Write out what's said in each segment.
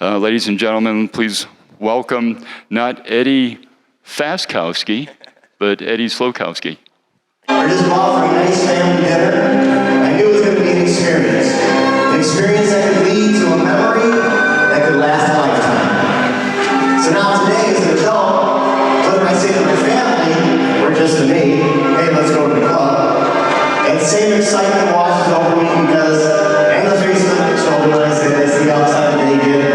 Ladies and gentlemen, please welcome not Eddie Faskowski, but Eddie Slowikowski. I just bought for a nice family dinner. I knew it was going to be an experience that could lead to a memory that could last a lifetime. So now today, as an adult, whether I say to my family or just to me, hey, let's go to the club, that same excitement washes over me because, and the face of my children when I say this, the outside naked,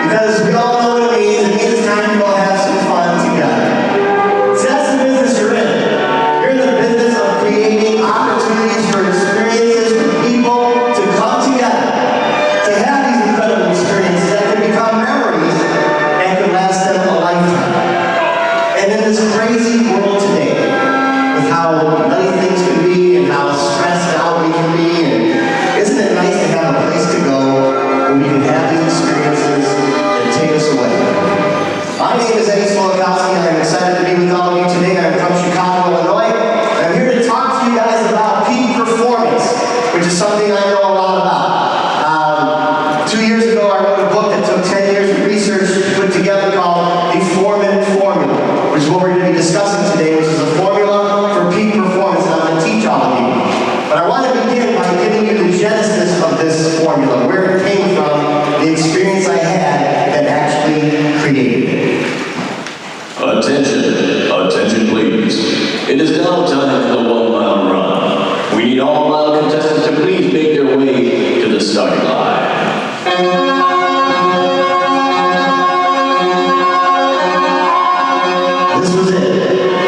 because we all know what it means. It means it's time to go have some fun together. So that's the business you're in. You're in the business of creating opportunities for experiences for people to come together, to have these incredible experiences that can become memories and can last them a lifetime. And in this crazy world today, with how many things can be and how stressed out we can be, and isn't it nice to have a place to go where we can have these experiences that take us away? My name is Eddie Slowikowski, and I'm excited to be with all of you today. I'm from Chicago, Illinois, and I'm here to talk to you guys about peak performance, which is something I know a lot about. 2 years ago, I wrote a book that took 10 years of research to put together called the 4-Minute Formula, which is what we're going to be discussing today, which is a formula for peak performance, and I'm going to teach all of you. But I want to begin by giving you the genesis of this formula, where it came from, the experience I had that actually created it. Attention please. It is now time for the 1 mile run. We need all mile contestants to please make their way to the starting line. This was it.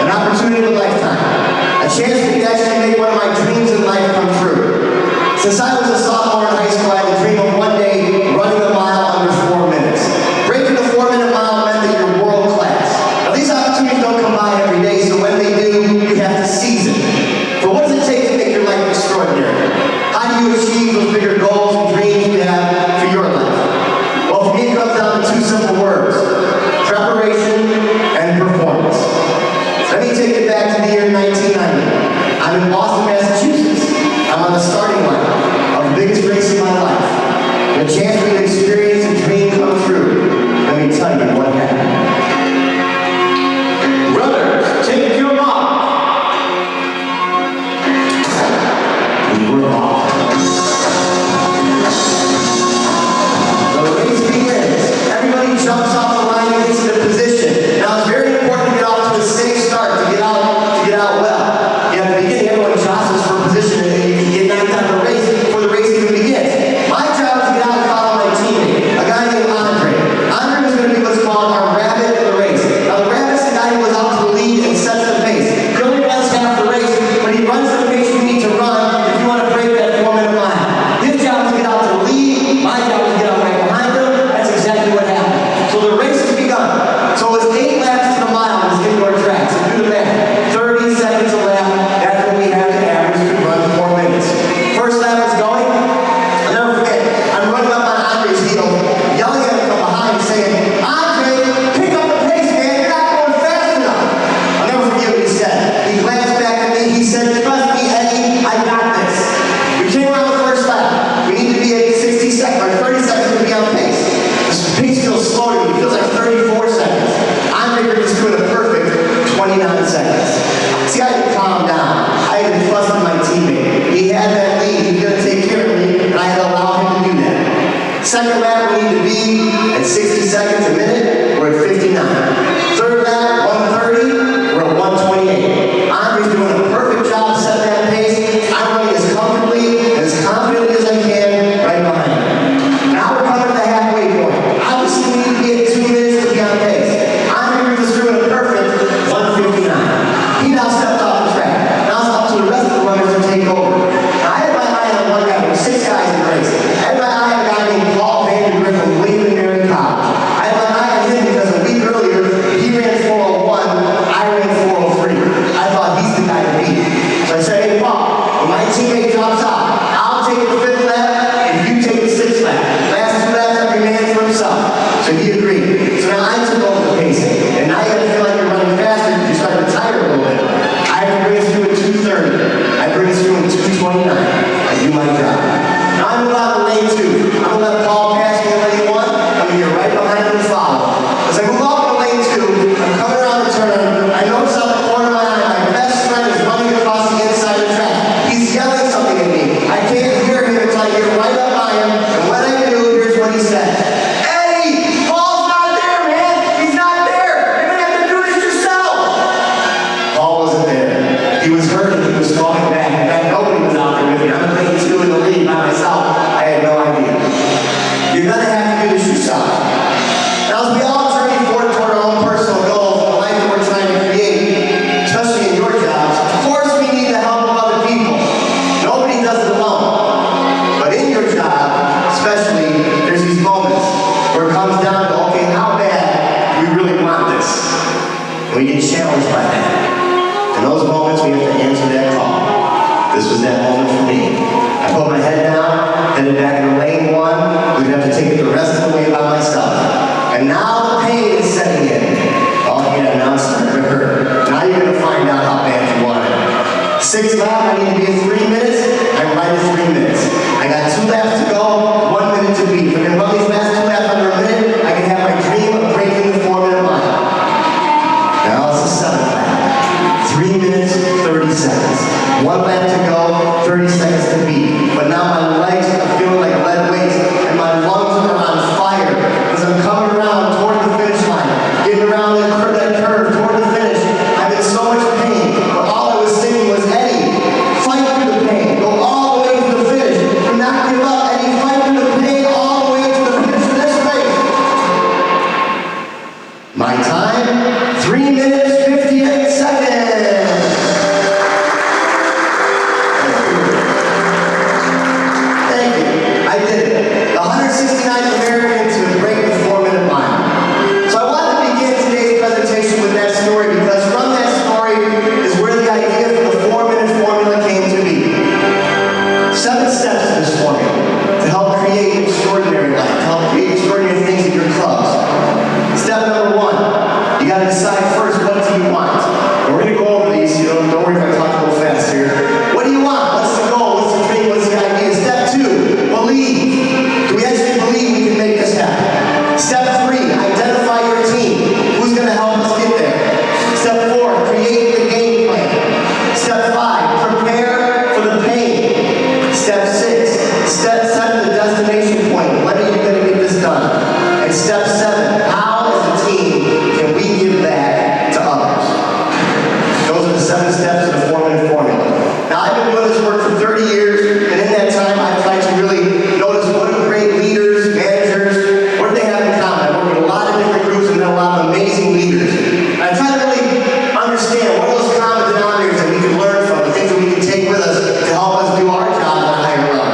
An opportunity of a lifetime. A chance for me to actually make one of my dreams in life come true. Since I was a sophomore in high school, I had a dream of one day running a mile under 4 minutes. Breaking the 4-minute mile meant that you're world class. Now these opportunities don't come by every day, so when they do, you have to seize it. But what does it take to make your life extraordinary? How do you achieve those bigger goals and dreams you have for your life? Well, for me, it comes down to 2 simple words: preparation and performance. Let me take it back to the year 1990. I'm in Boston, Massachusetts. I'm on the starting line of the biggest race in my life. And a chance for me to experience a dream come true. Let me tell you what happened. Runners, take your mark. We were off. The race begins. Everybody jumps off the line and gets into position. Now it's very important to get off to a safe start, to get out well. You have to begin, everyone jostles for position, and you can get knocked out of the race before the race even begins. My job is to get out and follow my teammate, a guy named Andre. Andre was going to be what's called our rabbit in the race. Now the rabbit's the guy who goes out to the lead and sets the pace. He only runs half the race, but he runs the pace you need to run if you want to break that 4-minute mile. His job is to get out to the lead. My job is to get out right behind him. That's exactly what happened. So the race has begun. So it was 8 laps to the mile on this indoor track. So do the math. 30 seconds a lap. That's what we have to average to run 4 minutes. First lap is going. I'll never forget. I'm running up on Andre's heel, yelling at him from behind, saying, "Andre, pick up the pace, man. You're not going fast enough." I'll never forget what he said. He glanced back at me. He said, "Trust me, Eddie, I got this." We came around the first lap. We need to be at 60 seconds or 30 seconds to be on pace. The pace feels slow to me. It feels like 34 seconds. Andre was doing a perfect 29 seconds. See, I had to calm down. I had to trust in my teammate. He had that lead. He was going to take care of me, and I had to allow him to do that. Second lap, we need to be at 60 seconds a minute. We're at 59. Third lap, 130. We're at 128. Andre's doing a perfect job setting that pace. I'm running as comfortably and as confidently as I can right behind him. Now we're coming to the halfway point. Obviously, we need to be at 2 minutes to be on pace. Andre was doing a perfect 159. He now stepped off the track. Now it's up to the rest of the runners to take over. Now I had my eye on one guy. There were 6 guys in the race. I had my eye on a guy named Paul Vandergriff from William and Mary College. I had my eye on him because a week earlier he ran 401. I ran 403. I thought he's the guy to beat. So I said, "Hey Paul, when my teammate drops out, I'll take the 5th lap and you take the 6th lap. Last 2 laps, every man for himself." So he agreed. So now I took over the pacing. And now you gotta feel like you're running faster because you start to tire a little bit. I have to bring us through at 2:30. I bring us through at 2:29. I do my job. Now I'm going to lane 2. I'm going to let Paul pass me in lane 1. I'm I'm here right behind him and follow. As I move off to lane 2, I'm coming around the turn. I notice out the corner of my eye, my best friend is running across the inside of the track. He's yelling something at me. I can't hear him until I get right up by him, and when I do, here's what he says. Eddie, Paul's not there, man. He's not there. You're gonna have to do this yourself. Paul wasn't there. He was hurting. He was falling back. In fact, nobody was out there with me. I'm in lane 2 in the lead by myself. I had no idea. You're gonna have to do this yourself. Now, as we all journey forward toward our own personal goals and the life that we're trying to create, especially in your jobs, of course we need the help of other people. Nobody does it alone. But in your job, especially, there's these moments where it comes down to, okay, how bad do we really want this? And we get challenged by that. In those moments, we have to answer that call. This was that moment for me. I put my head down, headed back into lane 1. We'd have to take it the rest of the way by myself. And now the pain is setting in. Oh yeah, now it's starting to hurt. Now you're going to find out how bad you want it. 6 lap, I need to be at 3 minutes. I'm right at 3 minutes. I got 2 laps to go, 1 minute to beat. If I can run these last 2 laps under a minute, I can have my dream of breaking the 4-minute mile. Now it's the 7th lap. 3 minutes, 30 seconds. 1 lap to go, 30 seconds to beat. But now my legs are feeling like lead weights, and my lungs are on fire as I'm coming around toward the finish line, getting around that curve toward the finish. I'm in so much pain, but all I was thinking was, Eddie, fight through the pain. Go all the way to the finish. Do not give up, Eddie. Fight through the pain all the way to the finish of this race. My time, 3 minutes, 58 seconds. Thank you. I did it. The 169th American to break the 4-minute mile. So I wanted to begin today's presentation with that story because from that story is where the idea for the 4-minute formula came to be. 7 steps to this formula to help create an extraordinary life, to help create extraordinary things in your clubs. Step number 1, you got to decide first, what do you want? And we're going to go over these, don't worry if I talk a little fast here. What do you want? What's the goal? What's the dream? What's the idea? Step 2, believe. Do we actually believe we can make this happen? Step 3, identify your team. Who's going to help us get there? Step 4, create the game plan. Step 5, prepare for the pain. Step 6, set the destination point. When are you going to get this done? And step 7, how as a team can we give back to others? Those are the 7 steps of the 4-minute formula. Now, I've been doing this work for 30 years, and in that time, I've tried to really notice what are great leaders, managers, what do they have in common? I work with a lot of different groups and met a lot of amazing leaders. And I try to really understand what are those common denominators that we can learn from, the things that we can take with us to help us do our job at a higher level.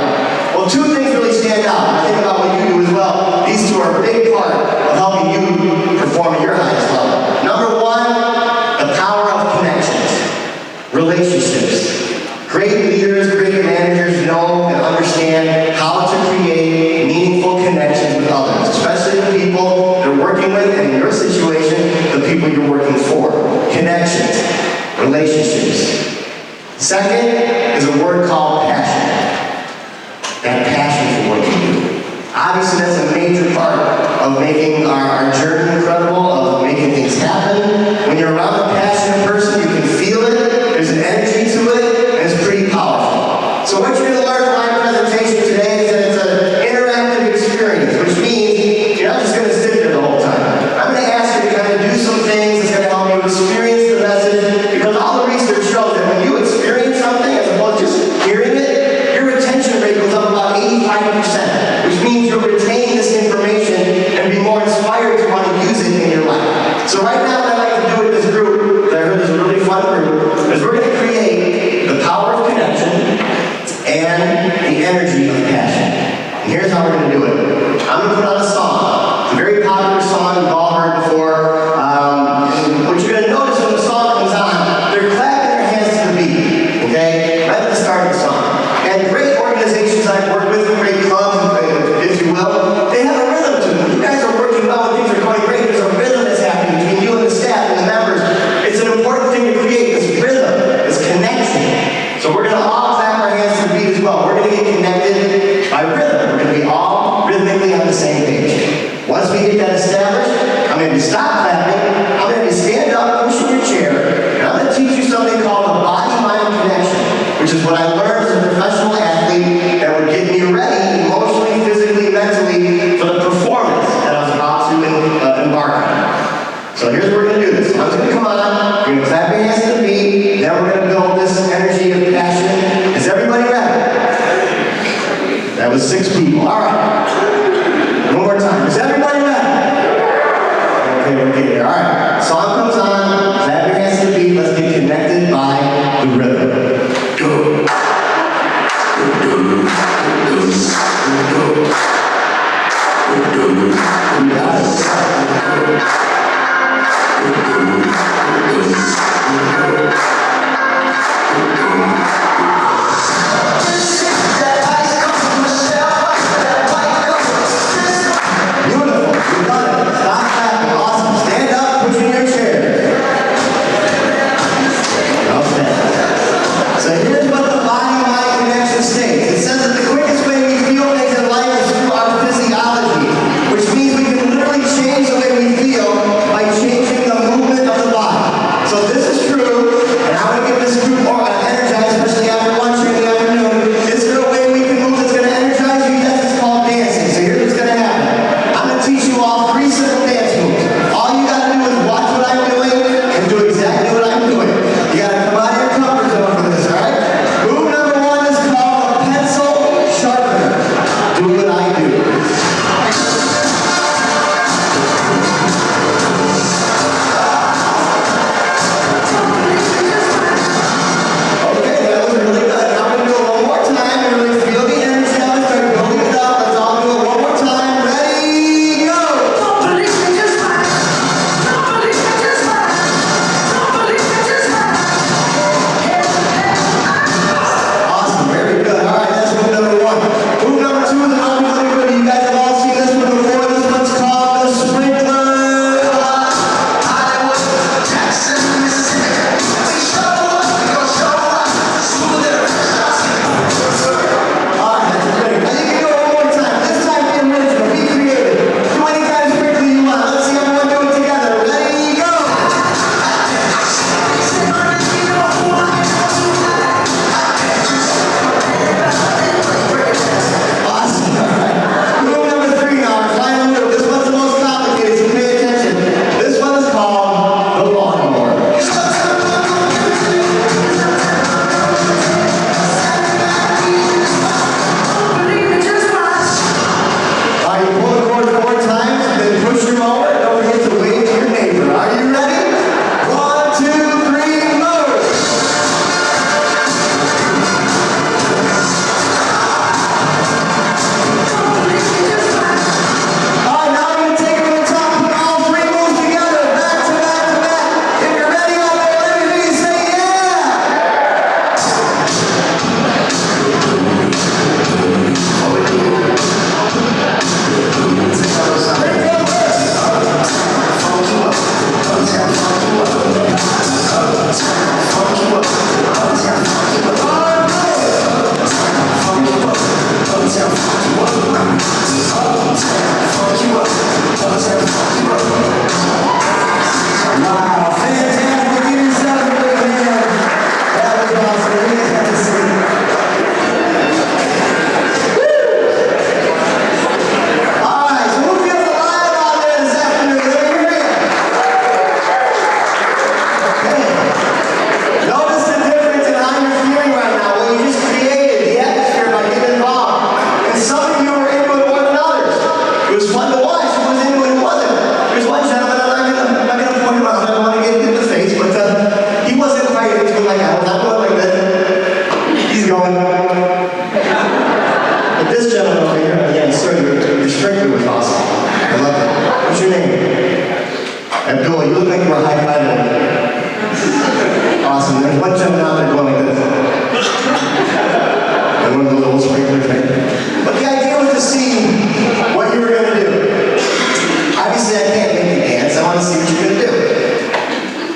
Well, 2 things really stand out. I think about what you do as well. These 2 are a big part of helping you perform at your highest level. Number 1, the power of connections, relationships. Great leaders, great managers know and understand how to create meaningful connections with others, especially the people they're working with, and in your situation, the people you're working for. Connections, relationships. Second is a word called passion. That passion for what you do. Obviously, that's a major part of making our journey incredible, of making things happen. When you're around a passionate person, you can feel it, there's an energy to it, and it's pretty powerful. So what you're going to learn from my presentation today is that it's an interactive experience, which means you're not just going to sit there the whole time. I'm going to ask you to kind of do some things that's going to help you experience the message, because all the research shows that when you experience something as a once we get that established, I'm going to stop clapping. I'm going to stand up, push in your chair, and I'm going to teach you something called the body-mind connection, which is what I learned as a professional athlete that would get me ready emotionally, physically, mentally for the performance that I was about to embark on. So here's what we're going to do this. I'm going to come on, you're going to clap your hands to the beat, then we're going to build this energy of passion. Is everybody ready? That was 6 people. All right. One more time. Is everybody ready? Okay, we're getting there. All right. Song comes on, clap your hands to the beat, let's get connected by the rhythm. Go.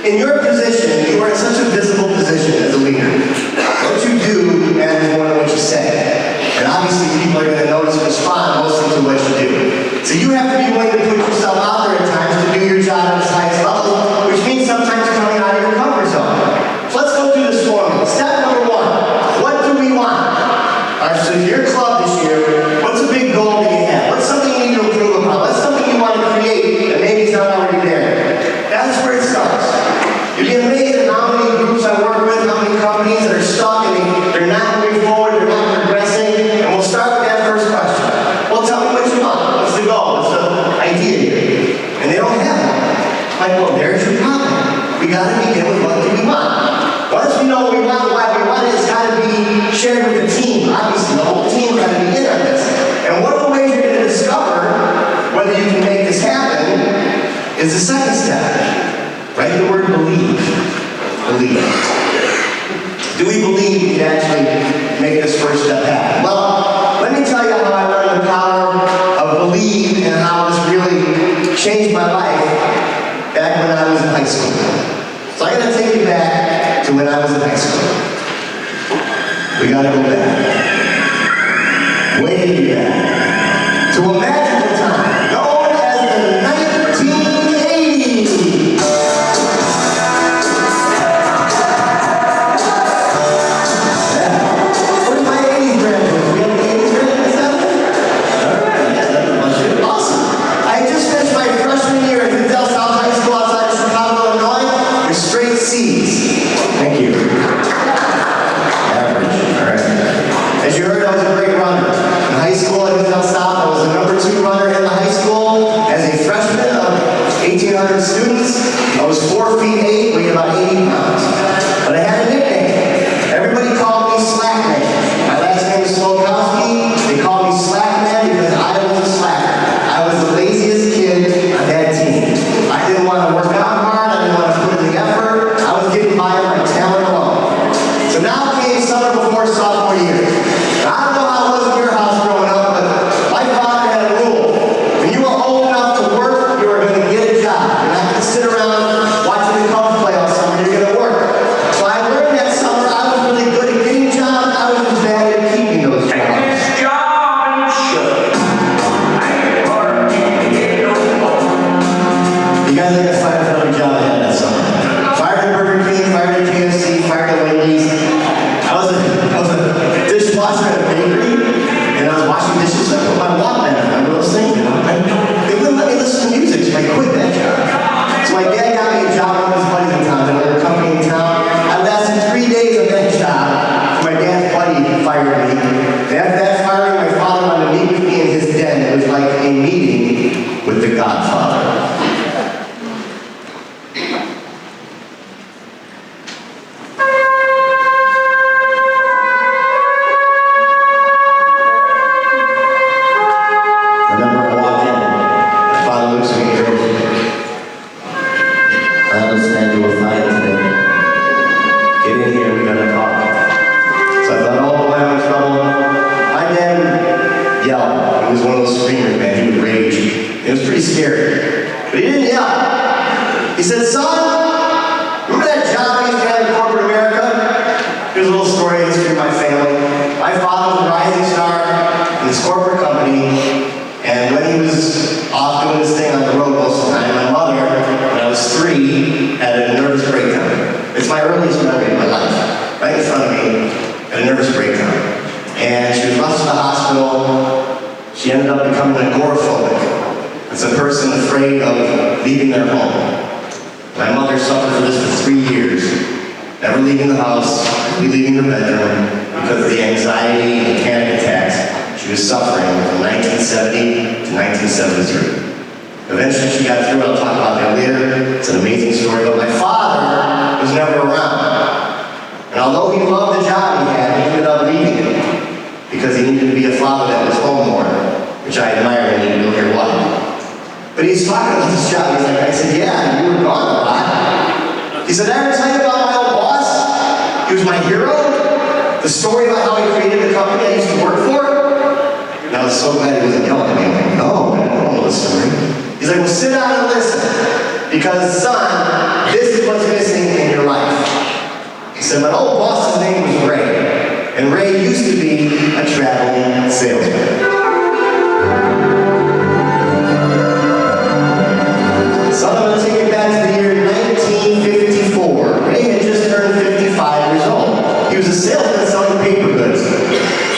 In your position, you are in such a visible position as a leader. What you do matters more than what you say. And obviously people are going to notice and respond mostly to what you do. So you have to be willing to put like, well, there's your problem. We got to begin with what do we want. Once we know what we want, why we want it, it's got to be shared with the team. Obviously, the whole team got to be in on this. And one of the ways you're going to discover whether you can make this happen is the second step. Write the word believe. Believe. Do we believe we can actually make this first step happen? Well, let me tell you how I learned the power of believe and how this really changed my life back when I was in high school. So I'm going to take you back to when I was in high school. We got to go back. Way back. To a magical time known as the 1980s. Where's my 80s graduates? We have the 80s graduates out there? Alright, that's awesome. I just finished my freshman year at South High School outside of Chicago, Illinois, with straight C's. Thank you. Average. Alright. As you heard, I was a great runner. In high school at South, I was the number 2 runner in the high school. As a freshman of 1,800 students, I was 4 feet 8, weighed about 80 pounds. But I had a nickname. Everybody called me Slack Man. My last name is Slowikowski. They called me Slack Man because I was a slacker. I was the laziest kid on that team. I didn't want to work out hard. I didn't want to put in the effort. I was getting by on my talent alone. So now came summer before sophomore year. Now, I don't know how it was in your house growing up, but my father had a rule. When you were old enough to work, you were going to get a job. You're not going to sit around watching the Cubs play all summer. You're going to work. So I learned that summer I was really good at getting jobs. I was just bad at keeping those jobs. You guys are going to find another job I had that summer. Fired at Burger King, fired at KFC, fired at Wendy's. I was a dishwasher at a bakery, and I was washing dishes. So I put my Walkman on. Remember those things? You know? They wouldn't let me listen to music, so I quit that job. So my dad got me a job with his buddies in town, another company in town. I lasted 3 days on that job. My dad's buddy fired me. And after that firing, my father wanted to meet with me in his den. It was like a meeting with the Godfather. He said, son, remember that job I used to have in corporate America? Here's a little story, history of my family. My father was a rising star in this corporate company, and when he was off doing his thing on the road most of the time, my mother, when I was 3, had a nervous breakdown. It's my earliest memory of my life. Right in front of me, had a nervous breakdown. And she was rushed to the hospital. She ended up becoming agoraphobic. It's a person afraid of leaving their home. My mother suffered from this for 3 years, never leaving the house, only leaving her bedroom because of the anxiety and the panic attacks she was suffering from 1970 to 1973. Eventually she got through, I'll talk about that later. It's an amazing story, but my father was never around. And although he loved the job he had, he ended up leaving it because he needed to be a father that was home more, which I admire, and you'll hear why. But he's talking about this job. He's like, I said, yeah, you were gone a lot. He said, did I ever tell you about my old boss? He was my hero. The story about how he created the company I used to work for. And I was so glad he wasn't yelling at me. I'm like, no, I don't know the story. He's like, well, sit down and listen. Because, son, this is what's missing in your life. He said, my old boss's name was Ray. And Ray used to be a traveling salesman. So I'm going to take it back to the year 1954. Ray had just turned 55 years old. He was a salesman selling paper goods.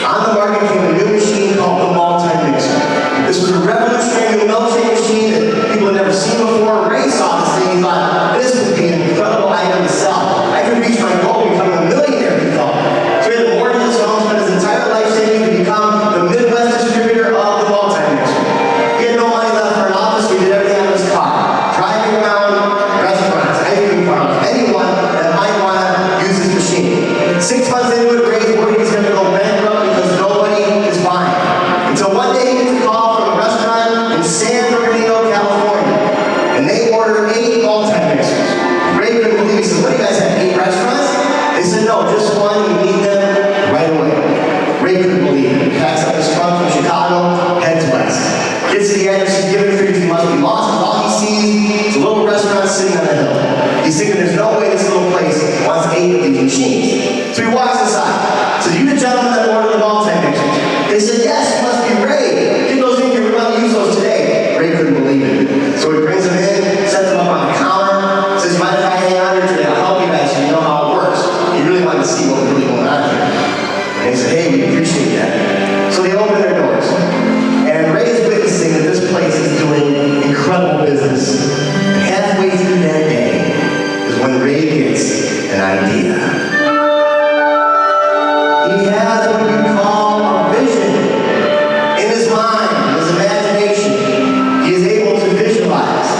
On the market came a new machine called the multi-mixer. This was a revolutionary new milkshake machine that people had never seen before. Ray saw this thing and thought, this would be an incredible item to sell. I could reach my goal of becoming a millionaire, he thought. So he had a mortgage his home, spent his entire life saving to become the Midwest distributor order 8 multi-mixers. Ray couldn't believe it. He said, what do you guys have, 8 restaurants? They said, no, just one. We need them right away. Ray couldn't believe it. He packs up his trunk from Chicago, heads west. Gets to the address he's given, figures he must be lost, but all he sees is a little restaurant sitting on a hill. He's thinking there's no way this little place wants 8 of these machines. So he walks inside. Says, you the gentleman that ordered the multi-mixers? They said, yes, it must be Ray. Get those in here, we want to use those today. Ray couldn't believe it. So he brings them in, sets them up on the counter, says, you mind if I hang out here today? I'll help you guys so you know how it works. He really wanted to see what was really going on here. And he said, hey, we appreciate that. So they open their doors. And Ray is witnessing that this place is doing incredible business. And halfway through that day is when Ray gets an idea. He has what you call a vision in his mind, in his imagination. He is able to visualize,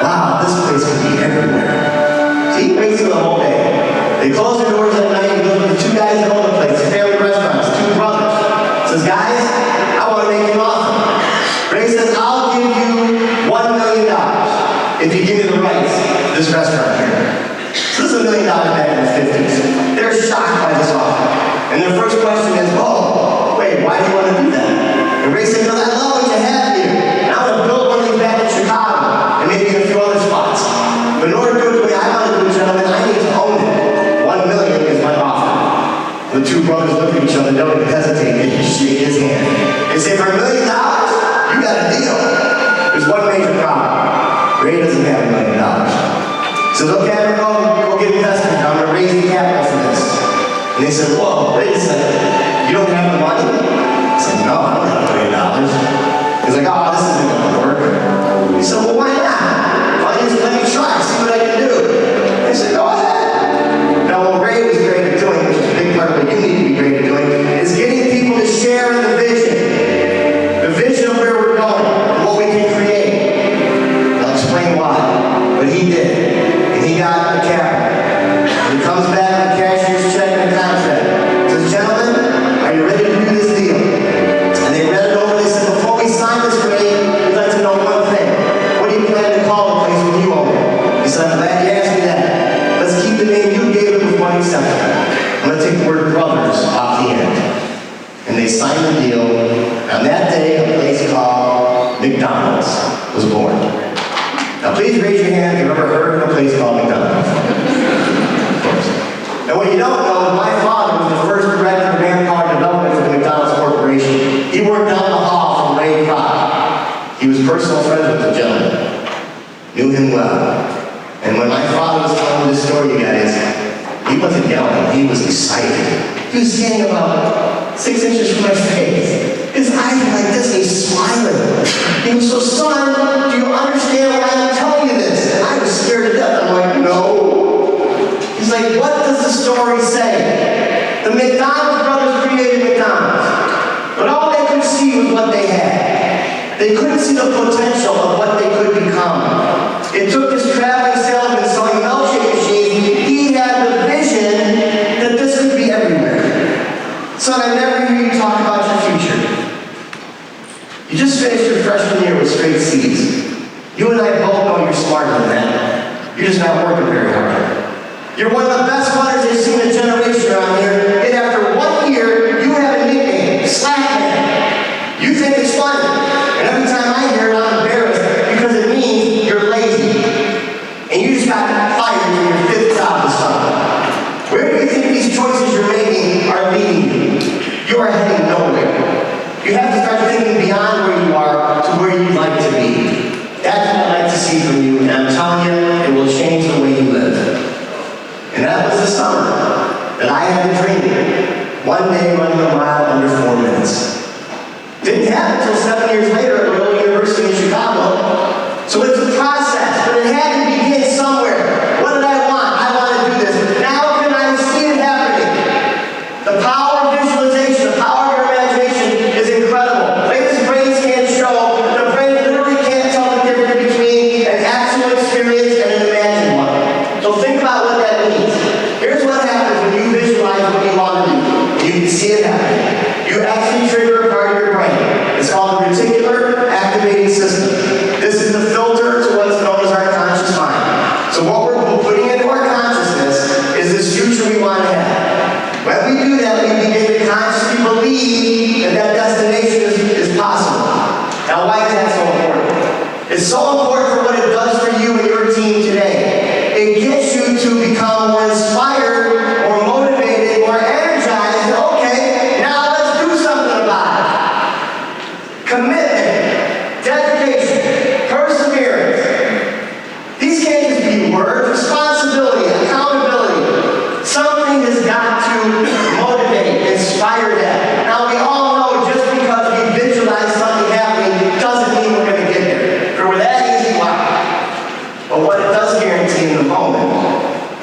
wow, this place could be everywhere. So he waits for the whole day. They close their doors at night and goes with the 2 guys that own the place, family restaurants, 2 brothers. Says, guys, I want to make you an offer. Ray says, I'll give you $1 million if you give me the rights to this restaurant here. So this is $1 million back in the 50s. They're shocked by this offer. And their first question is, oh, wait, why do you want to do that? And Ray said, because I love what you have here. And I want to build one of these back in Chicago and maybe in a few other spots. But in order to do it the way I want to do it, gentlemen, I need to own it. $1 million is my offer. The 2 brothers look at each other, don't even hesitate, they just shake his hand. They say, for $1 million, you got a deal. There's one major problem. Ray doesn't have $1 million. He says, okay, I'm going to go get investors. I'm going to raise the capital for this. And they said, whoa, wait a second. You don't have the money? I said, no, I don't have $1 million. He's like, oh, this isn't going to work. He said, well, why not? Why don't you just let me try, see what I can do? They said, go ahead. Now, what Ray was great at doing, which is a big part of what you need to be great at doing, is getting people to share in the vision. The vision of where we're going and what we can create. I'll explain why. But he did. And he got the capital. And he comes back with the cashier's check and a contract. Says, gentlemen, are you ready to do this deal? And they read it over. They said, before we sign this, Ray, we'd like to know one thing. What do you plan to call the place when you own it? He said, I'm glad you asked me that. Let's keep the name you gave it with one exception. I'm going to take the word brothers off the end. And they signed the deal. On that day, a place called McDonald's was born. Now please raise your hand if you've ever heard of a place called McDonald's. Of course. And what you don't know is my father was the first director of manpower development for the McDonald's Corporation. He worked down the hall from Ray Kroc. He was personal friends with the gentleman. Knew him well. And when my father was telling me this story, you guys, he wasn't yelling, he was excited. He was standing about 6 inches from my face. His eyes were like this, and he's smiling. He was so, son, do you understand why I'm telling you this? And I was scared to death. I'm like, no. He's like, what does the story say? The McDonald's brothers created McDonald's. But all they could see was what they had. They couldn't see the potential of what they could become. It took this traveling salesman selling milkshake machines. He had the vision that this could be everywhere. Son, I never hear you talk about your future. You just finished your freshman year with straight C's. You and I both know you're smarter than that. You're just not working very hard. You're one of the best runners they've seen in a generation around here, and after 1 year, you have a nickname, Slackman. You think it's funny, and every time I hear it, I'm embarrassed because it means you're lazy. And you just got fired in your 5th job this summer. Where do you think these choices you're making are leading you? You are heading nowhere. You have to start thinking beyond where you are to where you'd like to be. That's what I'd like to see from you, and I'm telling you, it will change the way you live. And that was the summer that I had a dream. One day running a mile under 4 minutes. Didn't happen until 7 years later at Loyola University in Chicago. So it's a process, but it had to begin somewhere. What did I want? I want to do this. Now can I see it happening? The power of visualization, the power of your imagination is incredible. Latest brain scans show that the brain literally can't tell the difference between an actual experience and an imagined one. So think about what that means. Here's what happens when you visualize what you want to do. You can see it happening. You actually trigger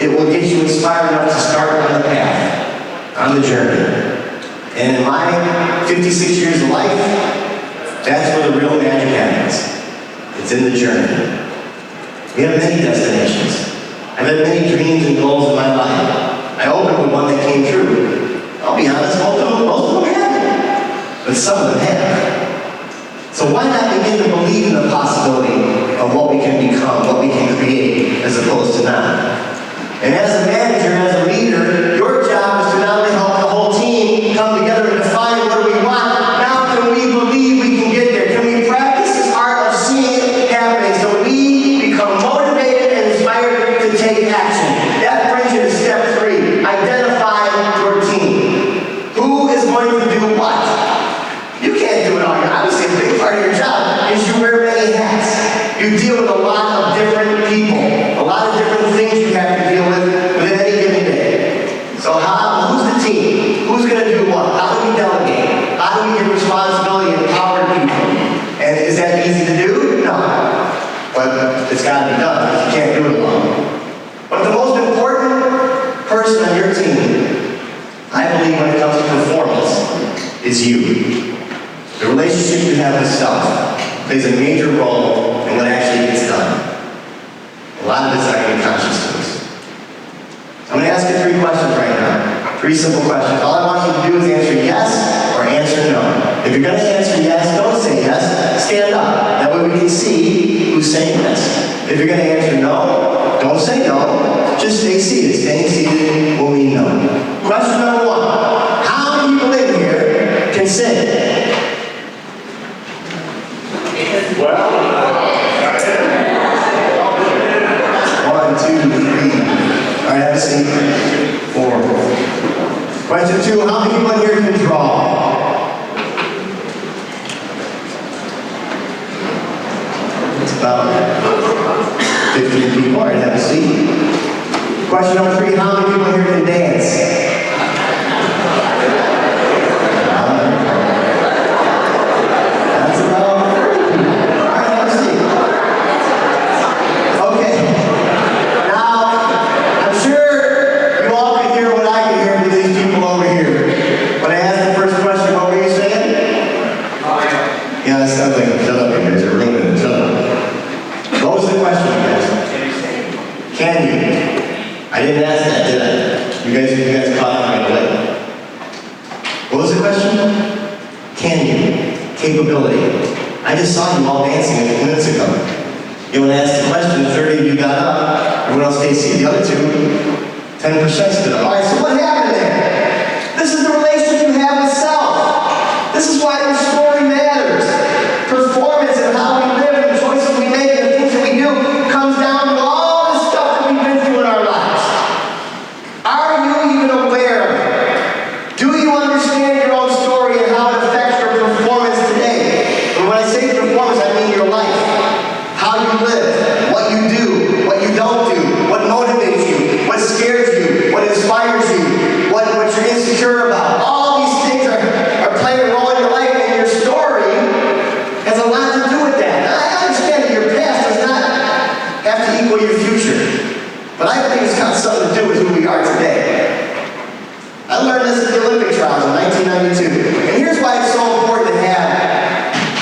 it will get you inspired enough to start on the path, on the journey. And in my 56 years of life, that's where the real magic happens. It's in the journey. We have many destinations. I've had many dreams and goals in my life. I opened with one that came true. I'll be honest, most of them haven't. But some of them have. So why not begin to believe in the possibility of what we can become, what we can create, as opposed to not? And as a manager, as a leader, your job is to not only help the whole team come together and define what we want. Now can we believe we can get there? Can we practice this art of seeing it happening so we become motivated and inspired to take action? That brings you to step 3. Identify your team. Who is going to do what? You can't do it all. Obviously, a big part of your job is you wear many hats. You deal with a lot of different people, a lot of different things you have to deal with within any given day. So who's the team? Who's going to do what? How do we delegate? How do we give responsibility and power to people? And is that easy to do? No. But it's got to be done. You can't do it alone. But the most important person on your team, I believe when it comes to performance, is you. The relationship you have with self plays a major role in what actually gets done. A lot of it's not going to be conscious to us. I'm going to ask you 3 questions right now. 3 simple questions. All I want you to do is answer yes or answer no. If you're going to answer yes, don't say yes. Stand up. That way we can see who's saying yes. If you're going to answer no, don't say no. Just stay seated. Staying seated will mean no. Question number 1. How many people in here can sing? Well, 1, 2, 3. All right, have a seat. 4. Question 2. How many people in here can draw? It's about 15 people. All right, have a seat. Question number 3. How many people in here can dance? That's about 30 people. All right, have a seat. Okay. Now, I'm sure you all can hear what I can hear with these people over here. When I asked the first question, what were you saying? Yeah, that sounds like shut up, you guys are ruining it. Shut up. What was the question, guys? Can you? I didn't ask that, did I? You guys caught on right away. What was the question? Can you? Capability. I just saw you all dancing a few minutes ago. You want to ask the question, 30 of you got up, everyone else stayed seated, the other 2, 10% stood up. All right, so what happened there? This is the relationship you have with self. This is why your story matters. Performance and how we live and the choices we make and the things that we do comes down to all the stuff that we've been through in our lives. Are you even aware of it? Do you understand your own story and how it affects your performance today? And when I say performance, I mean your life. How you live, what you do, what you don't do, what motivates you, what scares you, what inspires you, what you're insecure about. All these things are playing a role in your life, and your story has a lot to do with that. Now, I understand that your past does not have to equal your future, but I think it's got something to do with who we are today. I learned this at the Olympic trials in 1992. And here's why it's so important to have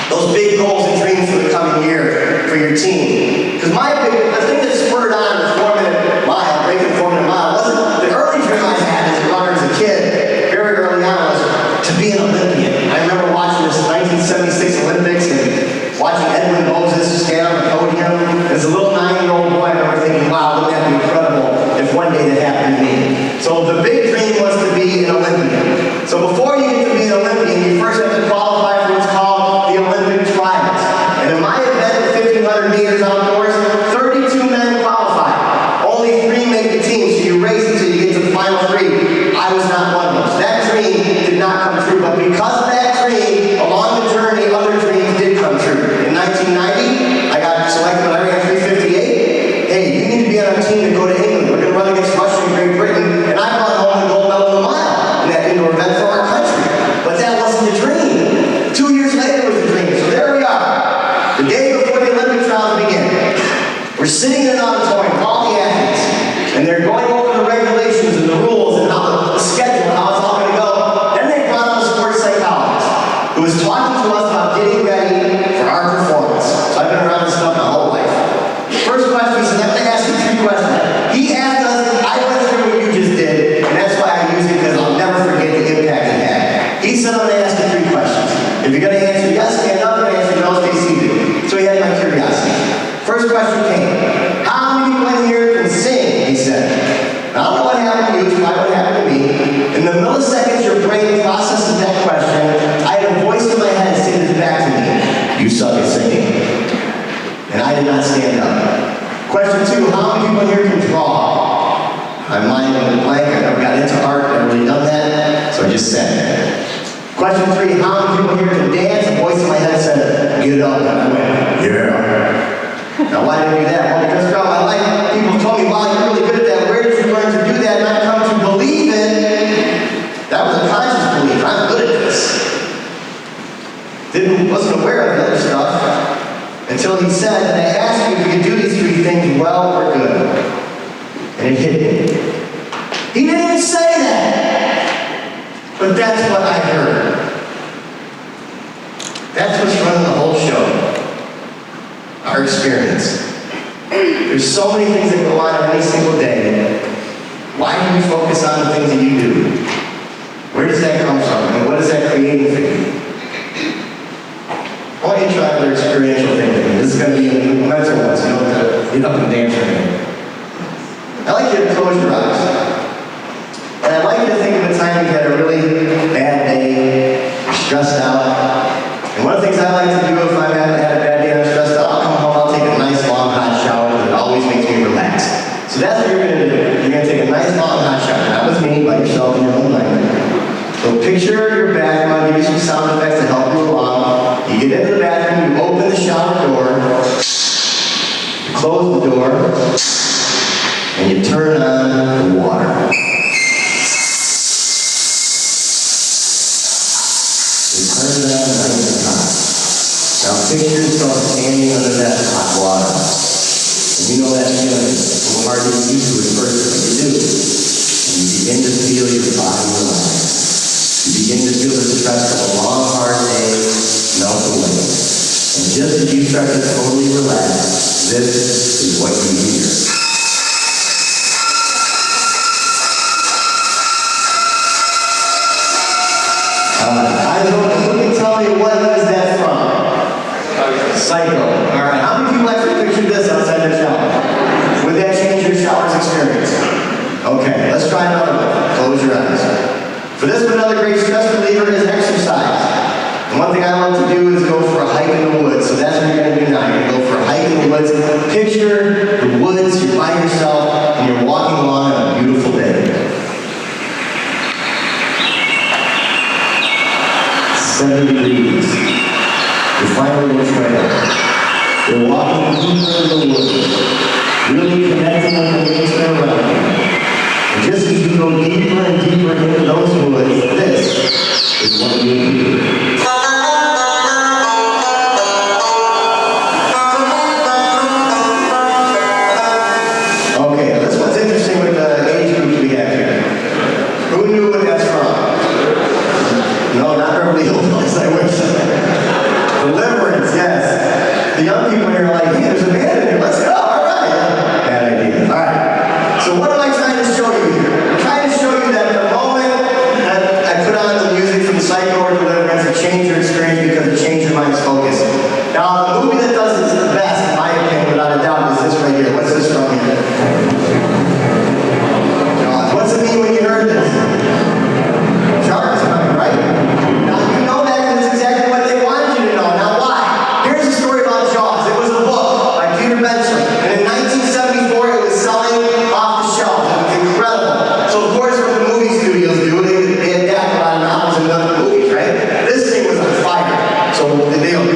those big goals and dreams for the coming year for your team. Because the thing that spurred on the 4-minute mile, breaking the 4-minute mile, wasn't the early dream I had as a runner as a kid, very early on, was to be an Olympian. I remember watching this 1976 Olympics and watching Edwin Moses stand on the podium. As a little 9-year-old boy, I remember thinking, wow, wouldn't that be incredible if one day that happened to me. So the big dream was to be an Olympian. So before you get to be an Olympian, you first have to qualify for what's called the Olympic trials. And in my event, 1,500 meters outdoors, 32 men qualify. Only 3 make the team, so you race until you get to the final 3. I was not one of those. That dream did not come true, but because of that dream, along the journey, other dreams did come true. In 1990, I got selected when I ran 358. Hey, you need to be on a team to go to England. We're going to run against Russia and Great Britain. And I brought home the gold medal in the mile in that indoor event for our country. But that wasn't the dream. 2 years later was the dream. So there we are. The day before the Olympic trials begin. We're sitting in an auditorium, all the athletes, and they're going over question came. How many people in here can sing? He said. I don't know what happened to you, it's probably what happened to me. In the milliseconds your brain processes that question, I had a voice in my head say this back to me. You suck at singing. And I did not stand up. Question 2, how many people here can draw? My mind went blank, I never got into art, never really done that, so I just said. Question 3, how many people here can dance? A voice in my head said, get up, and I went, yeah. Now why did I do that? Well, because throughout my life, people told me, wow, you're really good at that, where did you learn to do that? And I've come to believe it. That was a conscious belief, I'm good at this. Wasn't aware of the other stuff until he said, and I asked you if you could do these 3 things well or good. And it hit me. He didn't even say that. But that's what I heard. That's what's running the whole show. Our experience. There's so many things that go on any single day. Why do we focus on the things that you do? Where does that come from? And what is that creating for you? I want you to try another experiential thing with me. This is going to be a mental one, so you don't have to get up and dance or anything. I'd like you to close your eyes. And I'd like you to think of a time you had a really bad day, you're stressed out. And one of the things I like to do if I've had a bad day and I'm stressed out, I'll come home, I'll take a nice long hot shower because it always makes me relax. So that's what you're going to do. You're going to take a nice long hot shower. Not with me, by yourself in your own mind. So picture your bathroom. I'll give you some sound effects to help you along. You get into the bathroom, you open the shower door, you close the door, and you turn on the water. You turn it on nice and hot. Now picture yourself standing under that hot water. And you know that feeling is a little hard to get used to at first, but you do. And you begin to feel your body relax. You begin to feel the stress of a long, hard day melt away. And just as you start to totally relax, this is what you hear. I don't know, who can tell me what is that from? Psycho. Alright, how many people actually pictured this outside their shower? Would that change your shower's experience? Okay, let's try another one. Close your eyes. For this, another great stress reliever is exercise. And one thing I love to do is go for a hike in the woods. So that's what you're going to do now. You're going to go for a hike in the woods. Picture the woods, you're by yourself, and you're walking along on a beautiful day. 70 degrees. You're finding a little trail. You're walking deeper into the woods, really connecting with the nature around you. And just as you go deeper and deeper into those woods, this is what you hear. Okay, this one's interesting with the age group we have here. Who knew what that's from? No, not Beverly Hillbillies, I wish. Deliverance, yes. The young people here are like, hey, there's a band in here, let's go, all right. Bad idea. All right. So what am I trying to show you here? I'm trying to show you that the moment that I put on the music from Psycho or Deliverance, it changed your experience because it changed your mind's focus. Now, the movie that does this the best, in my opinion, without a doubt, is this right here. What's this from here? What's it mean when you heard this? Sharks coming, right? Now, you know that because it's exactly what they wanted you to know. Now, why? Here's a story about Jaws. It was a book by Peter Benchley. And in 1974, it was selling off the shelves. It was incredible. So, of course, what the movie studios do, they adapt a lot of novels into other movies, right? This thing was on fire. So, we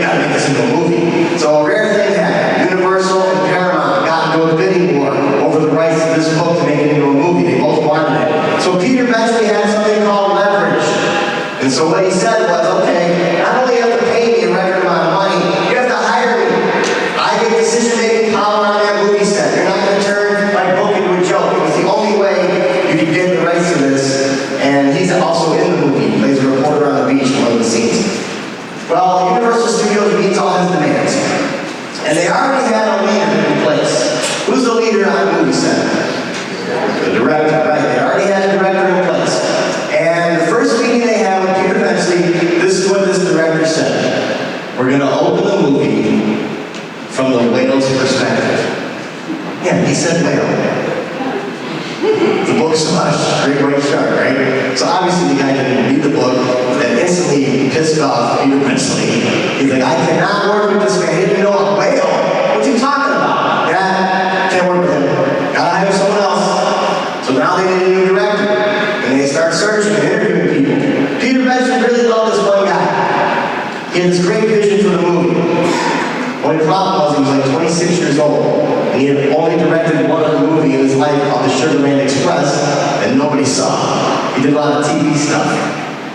got to make this into a movie. So, a rare thing happened. Universal and Paramount got into a bidding war over the rights to this book to make it into a movie. They both wanted it. So, Peter Benchley had something called leverage. And so what he said was, okay, not only do you have to pay me a record amount of money, you have to hire me. I get decision-making power on that movie set. You're not going to turn my book into a joke. It was the only way you could get the rights to this. And he's also in the movie. He plays a reporter on the beach in one of the scenes. Well, Universal Studios meets all his demands. And they already had a leader in place. Who's the leader on the movie set? The director, right? They already had a director in place. And the first meeting they had with Peter Benchley, this he said whale. The book's about a great white shark, right? So obviously the guy didn't read the book and instantly pissed off Peter Benchley. He's like, I cannot work with this guy. He didn't know a whale. What's he talking about? Yeah, can't work with him. Gotta hire someone else. So now they need a new director. And they start searching and interviewing people. Peter Benchley really loved this one guy. He had this great vision for the movie. Only problem was he was like 26 years old, and he had only directed one other movie in his life called The Sugar Man Express that nobody saw. He did a lot of TV stuff.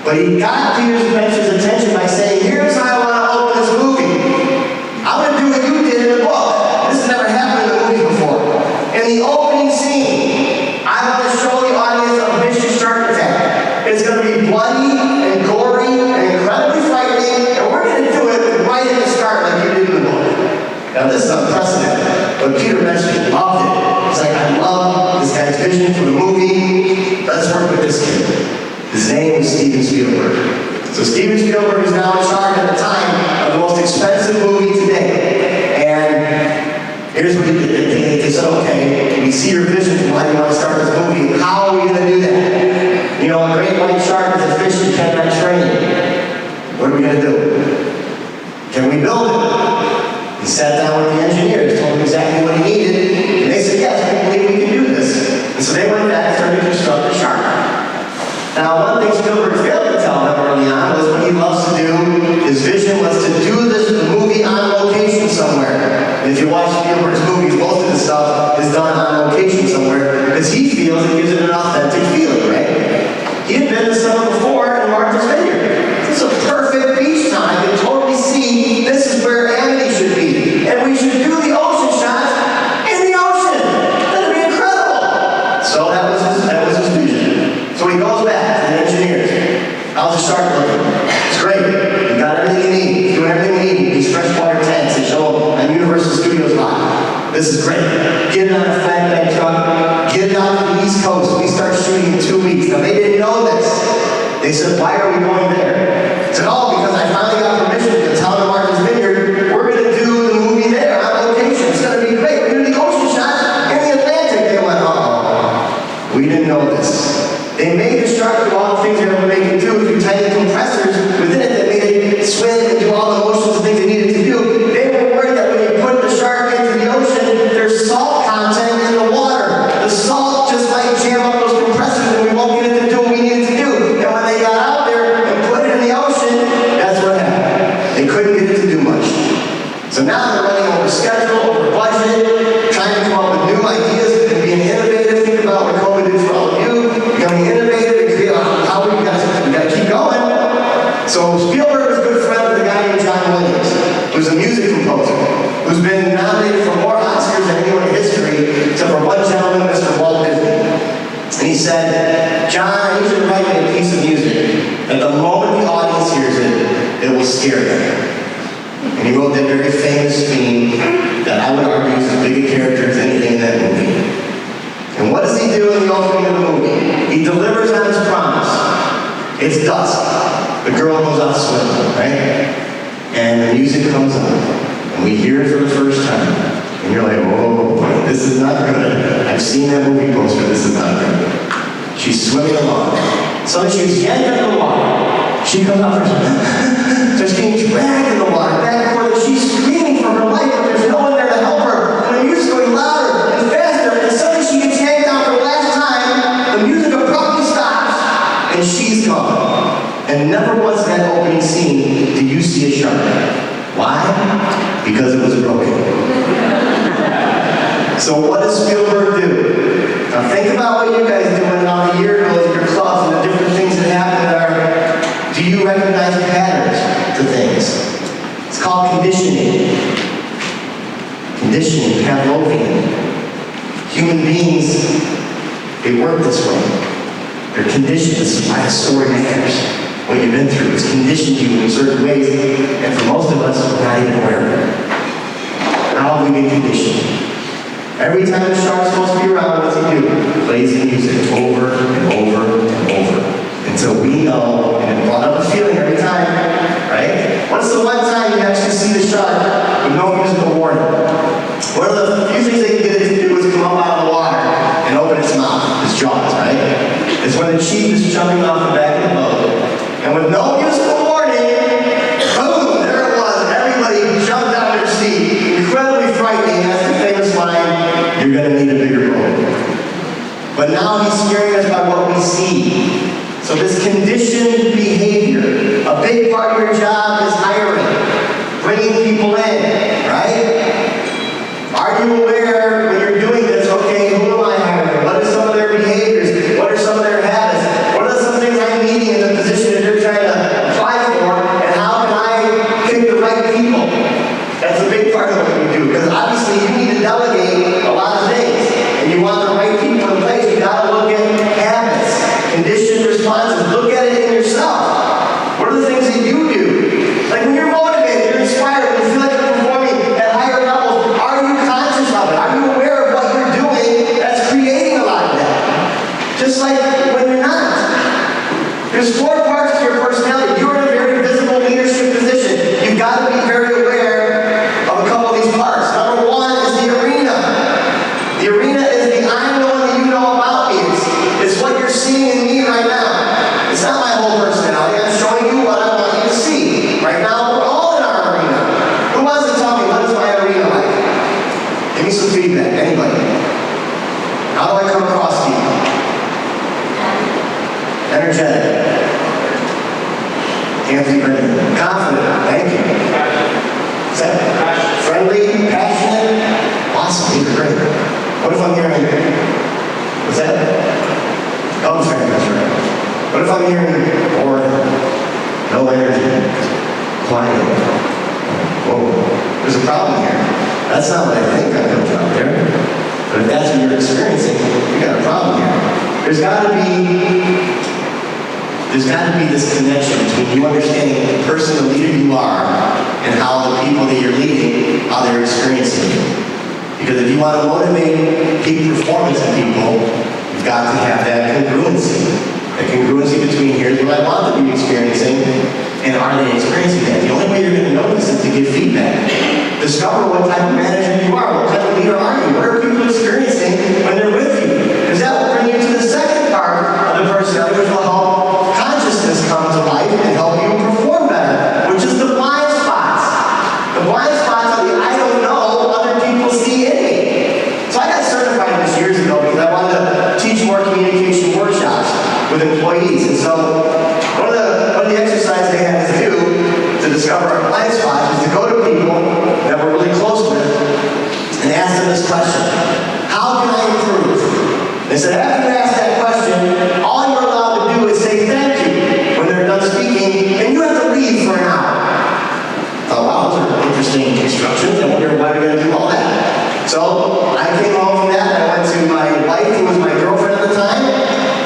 But he got Peter Benchley's attention by saying, here's how I want to open this movie. I want to do what you did in the book. This has never happened in the movie before. In the opening scene, I want to show the audience a vicious shark attack. It's going to be bloody and gory and incredibly frightening, and we're going to do it right at the start like you did in the book. Now this is unprecedented, but Peter Benchley loved it. He's like, I love this guy's vision for the movie. Let's work with this kid. His name is Steven Spielberg. So Steven Spielberg is now in charge at the time of the most expensive movie today. And here's what he did. They said, okay, we see your vision for why you want to start this movie. How are we going to do that? You know, a great white shark is a fish you cannot train. What are we going to do? Can we build it? He sat down with the engineers, told them exactly what he needed, and they said, yes, we believe we can do this. And so they went back and started to construct the shark. Now, one thing Spielberg failed to tell them early on was what he loves to do. His vision was to do this movie on location somewhere. And if you watch Spielberg's movies, most of the stuff is done on location somewhere, because he feels it gives it an authentic feeling, right? He had been to some before in Martha's Vineyard. This is a perfect beach town. I can totally see this is where Amity should be. And we should do the ocean shots in the ocean. That'd be incredible. So that was his vision. So he goes back to the engineers. How's the shark looking? It's great. You got everything you need. You're doing everything you need. These freshwater tanks they show on Universal Studios lot. This is great. Get it on a flatbed truck. Get it out to the East Coast. We start shooting in 2 weeks. Now they didn't know this. They said, why are we going there? I said, oh, because I finally got permission to tell the Martha's Vineyard, we're going to do the movie there on location. It's going to be great. We're going to do the ocean shots in the Atlantic. They went, uh-oh. We didn't know this. They made the shark do all the things they were making do through tiny compressors within it that made it swim and do all the motions and things they needed to do. They were worried that when you put the shark into the ocean, there's salt content in the water. The salt just might jam up those compressors and we won't get it to do what we needed to do. And when they got out there and put it in the ocean, that's what happened. They couldn't get it to do much. So now they're running over schedule, over budget, trying to come up with new ideas and being innovative. Think about what COVID did for all of you. Becoming innovative and creative. How we got to keep going. So Spielberg was a good friend of the guy named John Williams, who's a music composer, who's been nominated for more Oscars than anyone in history, except for one gentleman, Mr. Walt Disney. And he said, John, I need you to write me a piece of music. At the moment the audience hears it, it will scare them. And he wrote that very famous theme that I would argue is as big a character as anything in that movie. And what does he do in the opening of the movie? He delivers on his promise. It's dusk. The girl goes out swimming, right? And the music comes on. And we hear it for the first time. And you're like, whoa, this is not good. I've seen that movie poster. This is not good. She's swimming along. So she's yanked out of the water. She comes out so she's being dragged in the water back and forth. And she's screaming for her life, but there's no one there to help her. And the music's going louder and faster. And suddenly she gets yanked out for the last time. The music abruptly stops. And she's gone. And never once in that opening scene did you see a shark. Why? Because it was broken. So what does Spielberg do? Now think about what you guys do when how the year goes at your clubs and the different things that happen are, do you recognize patterns to things? It's called conditioning. Conditioning, Pavlovian. Human beings, they work this way. They're conditioned. This is why the story matters. What you've been through. It's conditioned you in certain ways, and for most of us, we're not even aware of it. How have we been conditioned? Every time the shark's supposed to be around, what does he do? He plays the music over and over and over. Until we know, and it brought up a feeling every time, right? What's the one time you actually see the shark with no musical warning? One of the few things they can get it to do is come up It's when the chief is jumping off the back of the boat, and with no musical warning, boom, there it was. Everybody jumped out of their seat. Incredibly frightening. That's the famous line, you're going to need a bigger boat. But now he's scaring us by what we see. So this conditioned behavior, a big part of your job is hiring, bringing people in, right? Are you aware when you're doing this, okay, who am I hiring? What are some of their behaviors? What are some of their habits? What are some things I'm meeting in the position that they're trying to apply for? And how can I pick the right people? That's a big part of what we do. Because obviously you need to delegate a lot of things. And you want the right people in place. You got to look at habits, conditioned responses. Look at it in yourself. What are the things that you do? Like when you're motivated, you're inspired, you feel like you're performing at higher levels, are you conscious of it? Are you aware of what you're doing that's creating a lot of that? Just like when you're not. There's 4 parts to your personality. You're in a very visible leadership position. You've got to be very aware of a couple of these parts. Number 1 is the arena. The arena is the I know that you know about me. It's what you're seeing in me right now. It's not my whole personality. I'm showing you what I want you to see. Right now, we're all in our arena. Who wants to tell me what is my arena like? Give me some feedback. Anybody? How do I come across to you? Energetic. Anthony Brennan. Confident. Thank you. Is that friendly? Passionate? Awesome. These are great. What if I'm hearing, what's that? Oh, sorry, that's right. What if I'm hearing bored, no energy, quiet? Whoa, there's a problem here. That's not what I think I'm putting out there. But if that's what you're experiencing, you got a problem here. There's got to be this connection between you understanding the person, the leader you are, and how the people that you're leading, how they're experiencing it. Because if you want to motivate peak performance in people, you've got to have that congruency. The congruency between here's what I want them to be experiencing, and are they experiencing that? The only way you're going to know this is to give feedback. Discover what type of manager you are. What type of leader are you? What are people experiencing when they're with you? Because that will bring you to the second part of the personality, which will help consciousness come to life and help you perform better, which is the blind spots. The blind spots are the I don't know other people see in me. So I got certified this years ago because I wanted to teach more communication workshops with employees. And so one of the exercises they had us do to discover our blind spots was to go to people that we're really close with and ask them this question: how can I improve? They said, after you ask that question, all you're allowed to do is say thank you when they're done speaking, and you have to leave for an hour. I thought, wow, those are interesting instructions. I wonder why we're going to do all that. So I came home from that, and I went to my wife, who was my girlfriend at the time,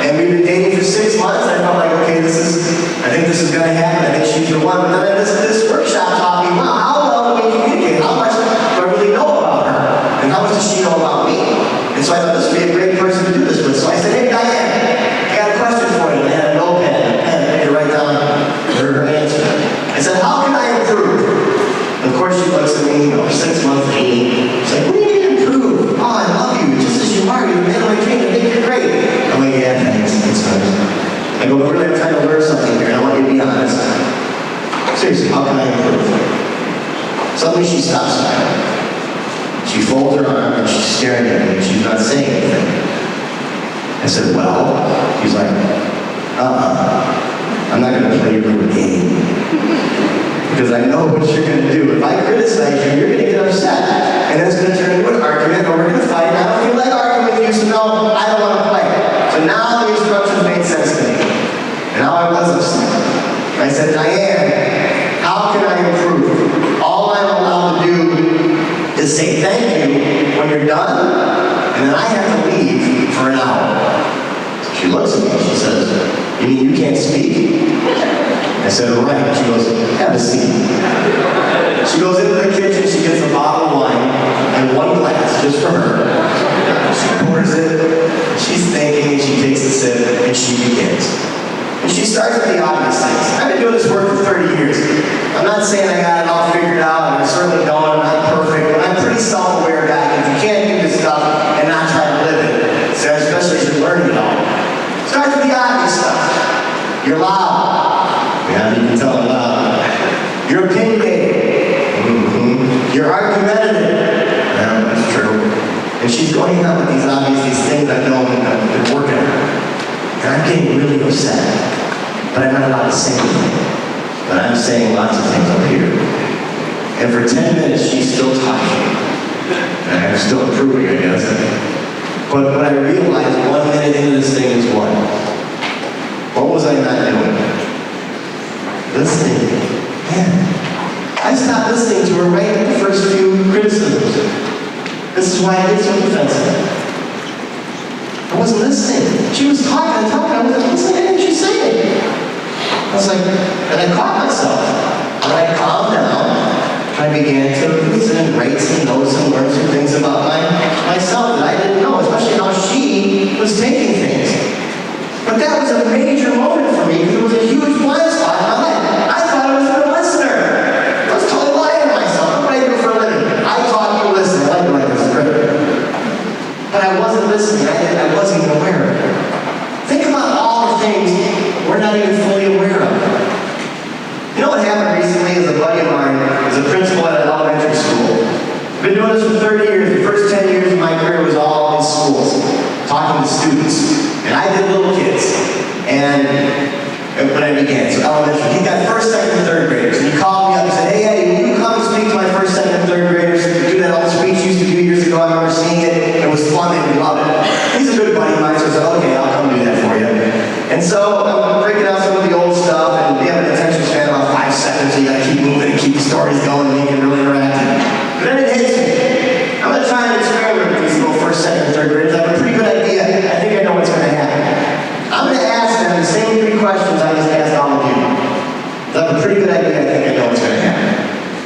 and we've been dating for 6 months. I felt like, okay, I think this is going to happen. I think she's the one. But then this workshop taught me, wow, how well do we communicate? How much do I really know about her? And how much does she know about me? And so I thought this would be a great person to do this with. So I said, hey, Diane, I got a question for you. And I had a notepad and a pen to write down her answer. I said, how can I improve? And of course, she looks at me, 6 months dating. She's like, what do you mean improve? Oh, I love you, just as you are. You're the man of my dream. I think you're great. I'm like, yeah, thanks. That's fine. I go, but really, I'm trying to learn something here, and I want you to be honest. Seriously, how can I improve? Suddenly, she stops smiling. She folds her arm, and she's staring at me, and she's not saying anything. I said, well, she's like, I'm not going to play your little game. Because I know what you're going to do. If I criticize you, you're going to get upset. And it's going to turn into an argument, or we're going to fight. I don't feel like arguing with you, so no, I don't want to play. So now the instructions made sense to me. And now I was upset. I said, Diane, how can I improve? All I'm allowed to do is say thank you when you're done, and then I have to leave for an hour. So she looks at me and she says, you mean you can't speak? I said, right. She goes, have a seat. She goes into the kitchen, she gets a bottle of wine and 1 glass just for her. She pours it, she's thinking, and she takes a sip, and she begins. And she starts with the obvious things. I've been doing this work for 30 years. I'm not saying I got it all figured out, and I certainly don't. I'm not perfect, but I'm a pretty self-aware guy. If you can't do this stuff and not try to live it, so especially as you're learning it all. Starts with the And she's going on with these things I know I've been working on. And I'm getting really upset. But I'm not allowed to say anything. But I'm saying lots of things up here. And for 10 minutes, she's still talking. And I'm still improving, I guess. But I realized 1 minute into this thing is what? What was I not doing? Listening. Man, I stopped listening to her right at the first few criticisms. This is why I get so defensive. I wasn't listening. She was talking and talking. I wasn't listening to anything she's saying. I was like, and I caught myself. When I calmed down, I began to listen and write some notes and learn some things about myself that I didn't know, especially how she was taking things. But that was a major moment for me because it was a huge blind spot in my life. I thought I was a good listener. I was totally lying to myself. What do I do for a living? I taught you to listen. I like to write this script. But I wasn't listening. I wasn't even aware of it. Think about all the things we're not even fully aware of. You know what happened recently is a buddy of mine is a principal at an elementary school. I've been doing this for 30 years. The first 10 years of my career was all in schools, talking to students. And I did little kids. And when I began, so elementary, he got first, second, and third graders. And he called me up and said, hey, Eddie, will you come and speak to my first, second, and third graders? Do that old speech you used to do years ago. I remember seeing it. It was fun and we loved it. He's a good buddy of mine, so I said, okay, I'll come do that for you. And so I'm breaking out some of the old stuff, and we have an attention span of about 5 seconds, so you gotta keep moving and keep the stories going and make it really interactive. But then it hits me. I'm gonna try and experiment with these little first, second, and third graders. I have a pretty good idea. I think I know what's gonna happen. I'm gonna ask them the same 3 questions I just asked all of you. I have a pretty good idea. I think I know what's gonna happen.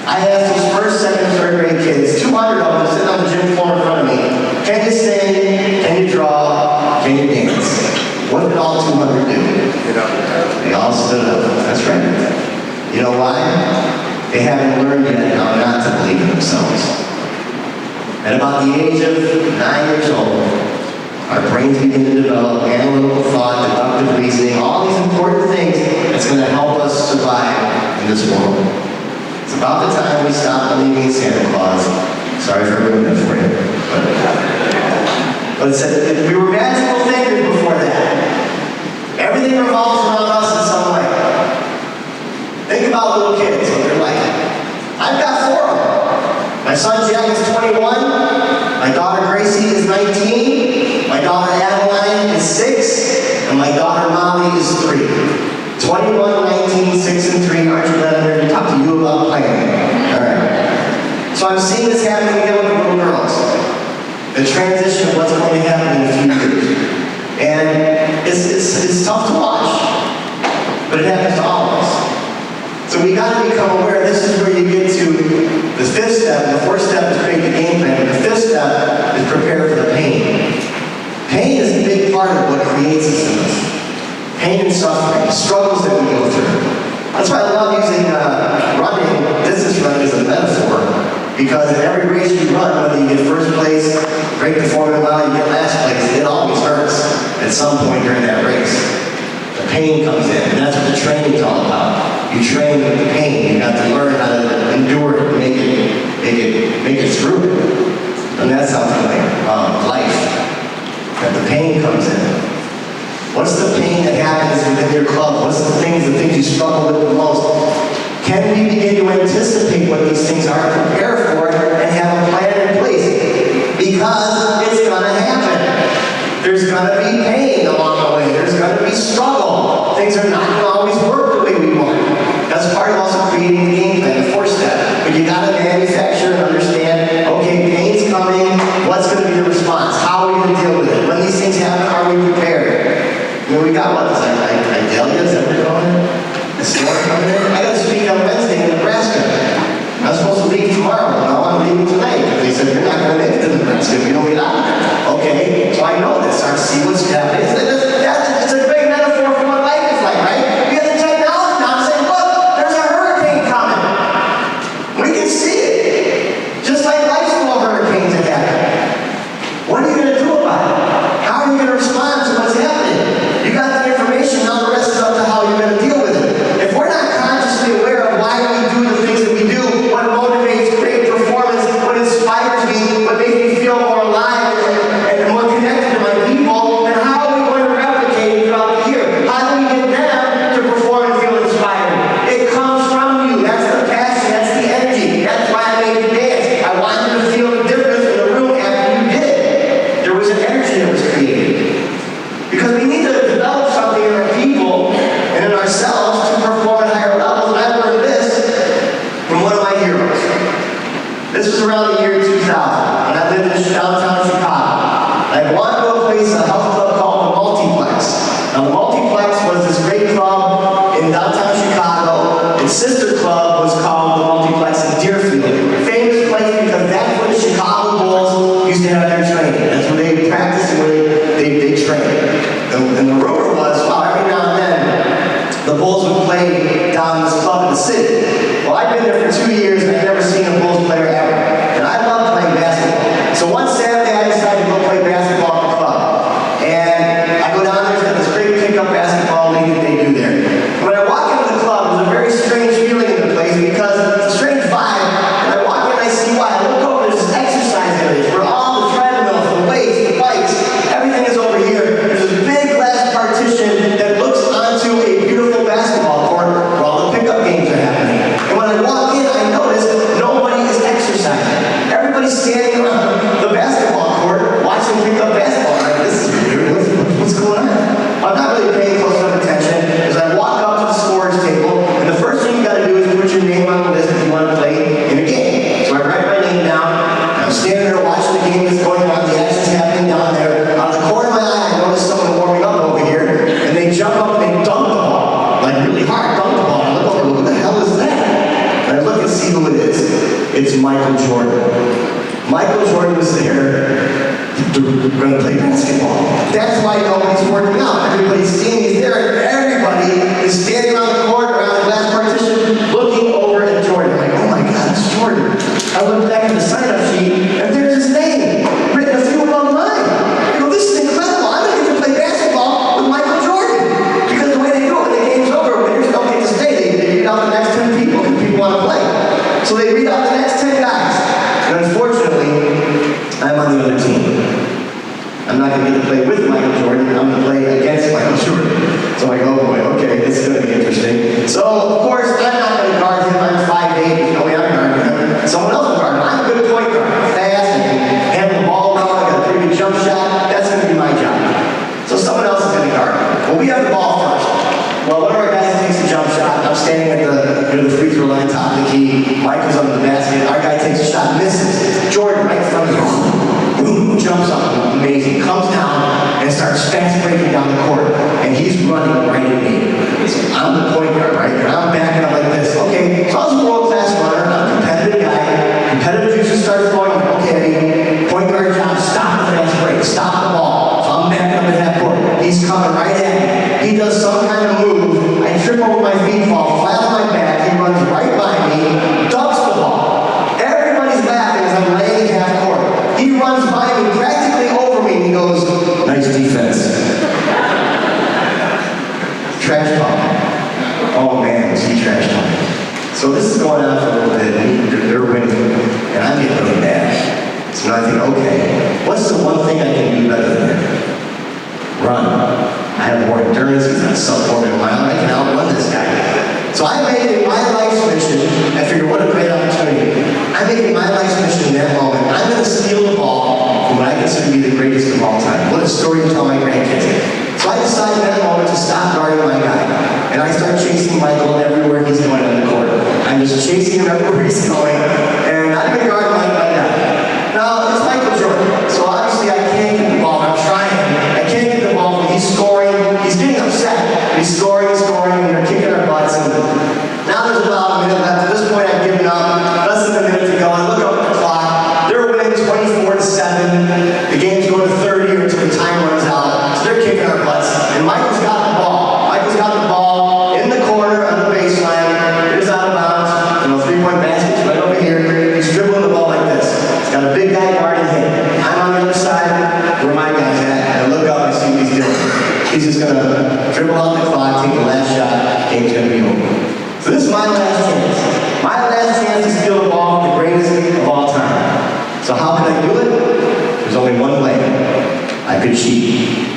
I asked these first, second, and third grade kids, 200 of them sitting on the gym floor in front of me. Can you sing? Can you draw? Can you dance? What did all 200 do? They all stood up. That's right. You know why? They haven't learned yet how not to believe in themselves. At about the age of 9 years old, our brains begin to develop analytical thought, deductive reasoning, all these important things that's going to help us survive in this world. It's about the time we stop believing in Santa Claus. Sorry for ruining it for you. But it said we were magical thinkers before that. Everything revolves around us in some way. Think about little kids, what they're like. I've got 4 of them. My son Jack is 21. My daughter Gracie is 19. My daughter Adeline is 6. And my daughter Molly is 3. 21, 19, 6, and 3. Aren't you glad I'm here to talk to you about playing? Alright. So I'm seeing this happen again with the little girls. The transition of what's going to happen in a few years. And it's tough to watch, but it happens to all of us. So we got to become aware. This is where you get to the 5th step. The 4th step is create the game plan. The 5th step is prepare for the pain. Pain is a big part of what creates us in us. Pain and suffering, struggles that we go through. That's why I love using running, distance running as a metaphor. Because in every race you run, whether you get first place, break the 4-minute mile, you get last place, it always hurts at some point during that race. The pain comes in, and that's what the training is all about. You train with the pain. You have to learn how to endure it, make it through. And that's something like life. That the pain comes in. What's the pain that happens within your club? What's the things you struggle with the most? Can we begin to anticipate what these things are, prepare for it, and have a plan in place? Because it's going to happen. There's going to be pain along the way. There's going to be struggle. Things are not going to always work the way we want. That's part of also creating the game plan, the 4th step. But you got to manufacture and understand, okay, pain's coming. What's going to be the response? How are we going to deal with it? When these things happen, are we prepared? We got what? Is that Idalia? Is that what they're calling it? The storm coming in? I got to speak on Wednesday in Nebraska. I was supposed to leave tomorrow. No, I'm leaving tonight. Because they said, you're not going to make it to Nebraska if you don't get out. Okay, so I know this. I see what's training. That's where they practice and where they train. And the rumor was, wow, every now and then, the Bulls would play down in this club in the city. Well, I've been there for 2 years and I've never seen a Bulls player ever. And I love playing basketball. So one Saturday I decided to go play basketball at the club. And I go down there, there's got this great pickup basketball league that they do there. When I walk into the club, there's a very strange feeling in the place because it's a strange vibe. And I walk in and I see why. I look over, there's this exercise area where all the treadmills, the weights, the bikes, everything is over here. There's this big glass partition that looks onto a beautiful basketball court where all the pickup games are happening. And when I walk in, I notice nobody is exercising. Everybody's standing around the basketball court watching pickup basketball. I'm like, this is weird. What's going on? I'm not really paying close enough attention as I walk up to the scorer's table, and the first thing you got to do is put your name on the list if you want to play in a game. So I write my name down, and I'm standing there watching the game that's going on, the action's happening down there. Out of the corner of my eye, I notice someone warming up over here, and they jump up and they dunk the ball, like really hard, dunk the ball. And I look over, what the hell is that? And I look and see who it is. It's Michael Jordan. Michael Jordan was there. We're going to play basketball. That's why nobody's working out. Everybody's seeing he's there, and everybody is standing around the court, around the glass partition, looking over at Jordan. Like, oh my God, it's Jordan. I look back at the sign-up sheet, and there's his name, written a few above mine. I go, this is incredible. I'm going to get to play basketball with Michael Jordan. Because the way they do it, when the game's over, winners don't get to stay. They read out the next 10 people because people want to play. So they read out the next 10 guys. And unfortunately, I'm on the other team. I'm not going to get to play with Michael Jordan. I'm going to play against Michael Jordan. So I go, oh boy, okay, this is going to be interesting. So, of course, I'm not going to guard him. I'm 5'8". There's no way I'm guarding him. Someone else will guard him. I'm a good point guard. I'm fast. I can handle the ball well. I got a pretty good jump shot. That's going to be my job. So someone else is going to guard him. Well, we have the ball first. Well, one of our guys takes a jump shot. I'm standing at the free throw line, top of the key. Mike is under the basket. Our guy takes a shot, misses. Jordan right in front of him. Boom, jumps up, amazing, comes down and starts fast breaking down the court. And he's running right at me. So I'm the point guard, right? And I'm backing up like this. Okay, so I was a world-class runner. I'm a competitive guy. Competitive juices start flowing. Okay, point guard job, stop the fast break, stop the ball. So I'm backing up at half court. He's coming right at me. He does some kind of move. I trip over my feet, fall flat on my back. He runs right by me, dunks the ball. Everybody's laughing as I'm laying at half court. He runs by me, practically over me, and he goes, nice defense. Trash talk. Oh man, was he trash talking. So this is going on for a little bit, and they're winning, and I'm getting really mad. So now I think, okay, what's the one thing I can do better than him? Run. I have more endurance, he's not sub-4 minute mile, I can outrun this guy. So I made it my life's mission. I figured, what a great opportunity. I made it my life's mission in that moment. I'm going to steal the ball from what I consider to be the greatest of all time. What a story to tell my grandkids. So I decided in that moment to stop guarding my guy. And I start chasing Michael everywhere he's going on the court. I'm just chasing him everywhere he's going. And I'm going to guard my guy. Now, it's Michael Jordan. So obviously I can't get the ball. I'm trying. I can't get the ball. He's scoring. He's getting upset. He's scoring, and they're kicking our butts. And now there's about a minute left. At this point, I've given up. Less than a minute to go. I look up at the clock. They're winning 24-7. The game's going to 30 or until the time runs out. So they're kicking our butts. And Michael's got the ball. Michael's got the ball in the corner on the baseline. It is out of bounds. Three-point basket's right over here. He's dribbling the ball like this. He's got a big guy guarding him. I'm on the other side where my guy's at. I look up and see what he's doing. He's just going to dribble out the clock, take the last shot, game's going to be over. So this is my last chance. My last chance to steal the ball from the greatest of all time. So how can I do it? There's only one way. I could cheat.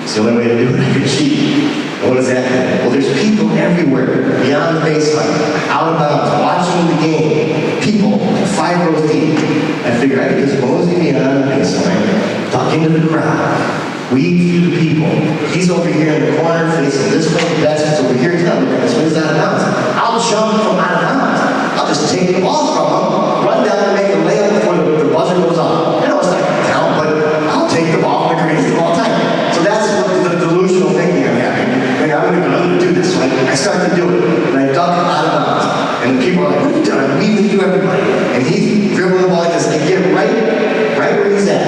It's the only way to do it. I could cheat. And what does that mean? Well, there's people everywhere, beyond the baseline, out of bounds, watching the game. People, 5 rows deep. I figured I could just mosey beyond the baseline, duck into the crowd, weave through the people. He's over here in the corner, facing this way. The basket's over here. He's not looking this way. He's out of bounds. I'll jump from out of bounds. I'll just take the ball from him, run down and make a layup before the buzzer goes off. I know it's not going to count, but I'll take the ball from the greatest of all time. So that's what the delusional thinking I'm having. I'm going to do this. So I start to do it. And I duck out of bounds. And the people are like, what are you doing? I'm weaving through everybody. And he's dribbling the ball like this. I get right where he's at.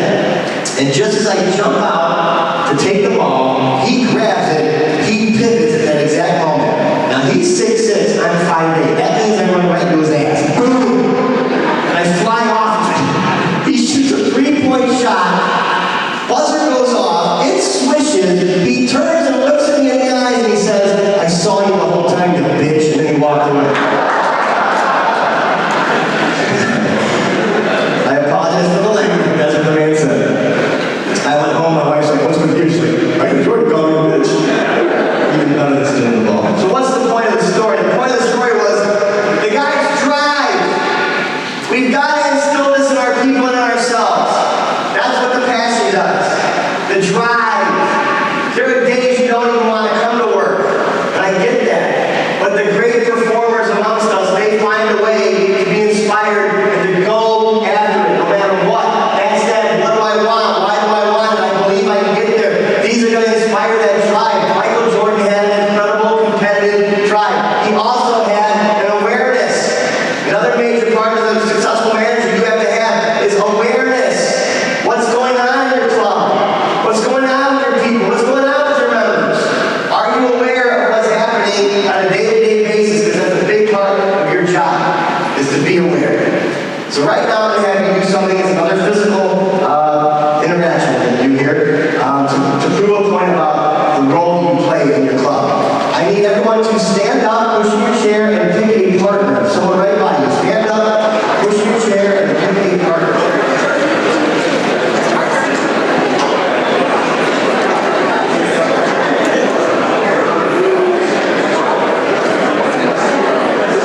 And just as I jump out to take the ball, he grabs it, he pivots at that exact moment. Now he's 6'6", I'm 5'8". That means I run right into his ass. Boom! And I fly off. He shoots a 3-point shot. Buzzer goes off. It swishes. He turns and looks at me in the eyes and he says, "I saw you the whole time, you bitch," and then he walked away. I apologize for the language, but that's what the man said. I went home, my wife's like, "What's with you?" She's like, "I can Jordan call me a bitch." Even none of this did in the ball. So what's the point of the story? The point of the story was, the guys drive. We've got to instill this in our people and in ourselves. That's what the passion does. The drive. There are days you don't even want to come to work. And I get that. But the great performers amongst us, they find a way to be inspired and to go after it no matter what. That's that. What do I want? Why do I want it? I believe I can get there. These are going to inspire that drive. Michael Jordan had an incredible competitive drive. He also had an awareness. Another major part of the successful manager you have to have is awareness. What's going on in your club? What's going on with your people? What's going on with your members? Are you aware of what's happening on a day-to-day basis? Because that's a big part of your job, is to be aware. So right now I'm going to have you do something. It's another physical interaction that you do here to prove a point about the role you play in your club. I need everyone to stand up, push your chair, and pick a partner. Someone right by you. Stand up, push your chair, and pick a partner.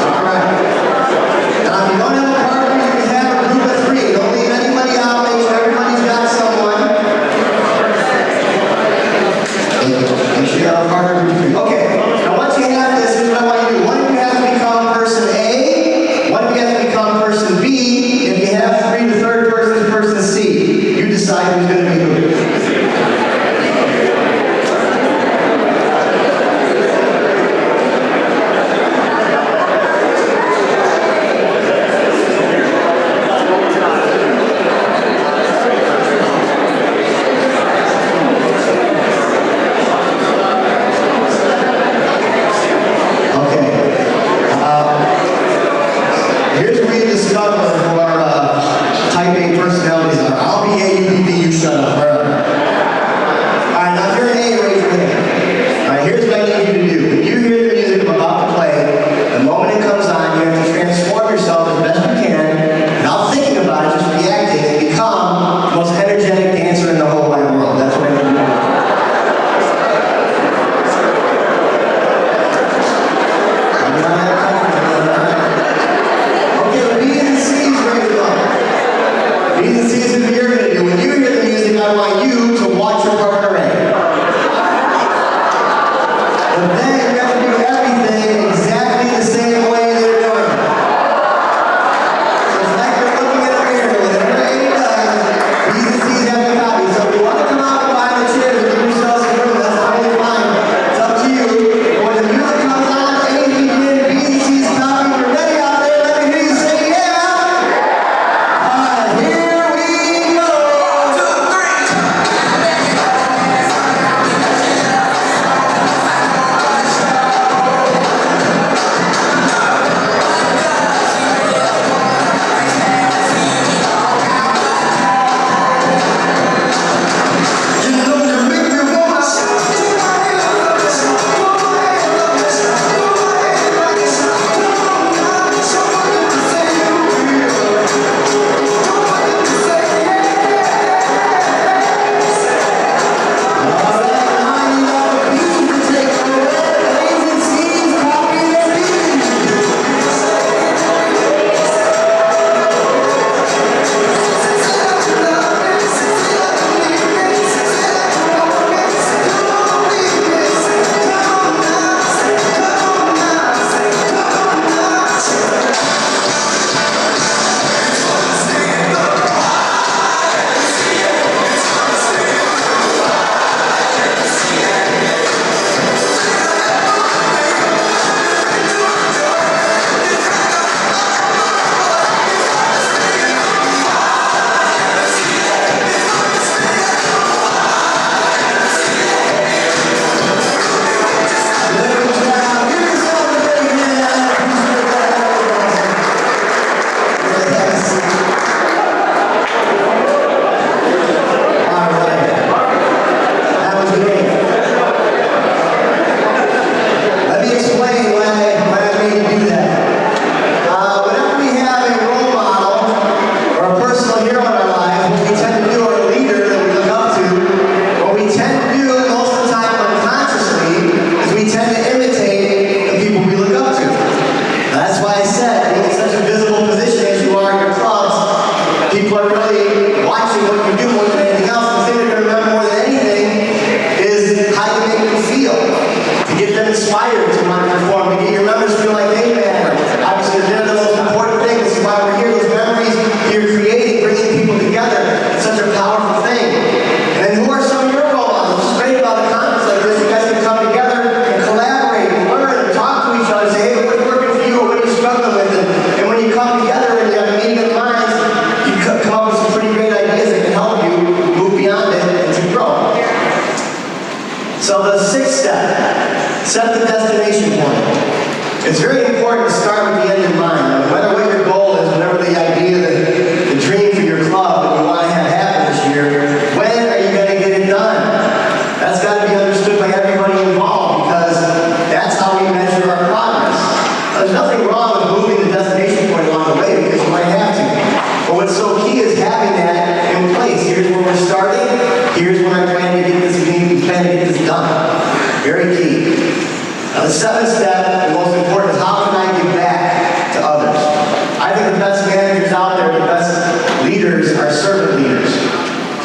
All right. Now, if you don't have a partner, you can have a group of 3. Don't leave anybody out. Make sure everybody's got someone. Make sure you have a partner, group of 3. Okay. Now, once you have this, here's what I want you to do. One of you has to become person A. One of you has to become person B. If you have 3, the third person is person C. You decide who's going to be who. Okay. Here's what we discovered who our type A personalities are. I'll be A, you be B, you shut up.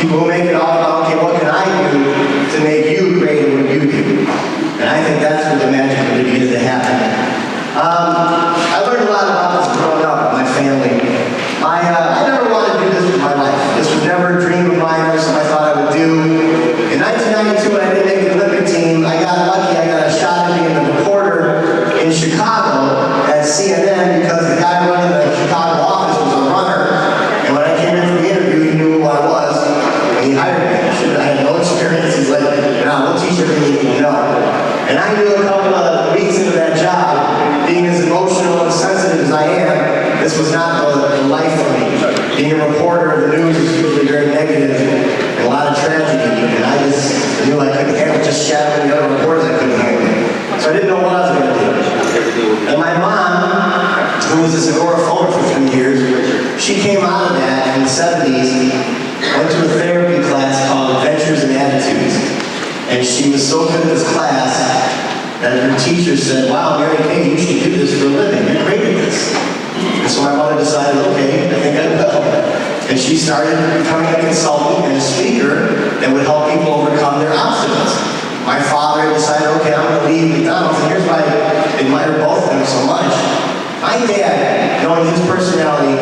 People who make it all about, okay, what can I do to make you great at what you do? And I think that's where the magic really begins to happen. I learned a lot about this growing up with my family. I never wanted to do this with my life. This was never a dream of mine, or something I thought I would do. In 1992, when I didn't make the Olympic team, I got lucky. I got a shot at being a reporter in Chicago at CNN because the guy running the Chicago office was a runner. And when I came in for the interview, he knew who I was, and he hired me. I had no experience. He's like, "No, we'll teach everything you need to know." And I knew a couple of weeks into that job, being as emotional and sensitive as I am, this was not the life for me. Being a reporter of the news is usually very negative and a lot of tragedy, and I just knew I couldn't handle it, just shadowing the other reporters I couldn't handle it. So I didn't know what I was going to do. And my mom, who was this agoraphobe for 3 years, she came out of that in the 70s, went to a therapy class called Adventures and Attitudes. And she was so good at this class that her teacher said, "Wow, Mary Kay, you should do this for a living. You're great at this." And so my mother decided, okay, I think I will. And she started becoming a consultant and a speaker that would help people overcome their obstacles. My father decided, okay, I'm going to leave McDonald's. And here's why I admire both of them so much. My dad, knowing his personality,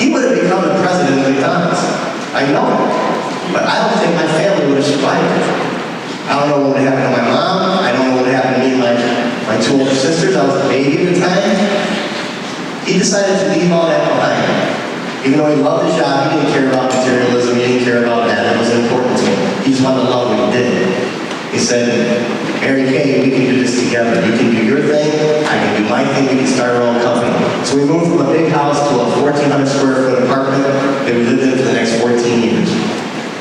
he would have become the president of McDonald's. I know it. But I don't think my family would have survived it. I don't know what would happen to my mom. I don't know what would happen to me and my two older sisters. I was a baby at the time. He decided to leave all that behind. Even though he loved his job, he didn't care about materialism. He didn't care about that. It wasn't important to him. He just wanted to love what he did. He said, "Mary Kay, we can do this together. You can do your thing. I can do my thing. We can start our own company." So we moved from a big house to a 1,400 square foot apartment that we lived in for the next 14 years.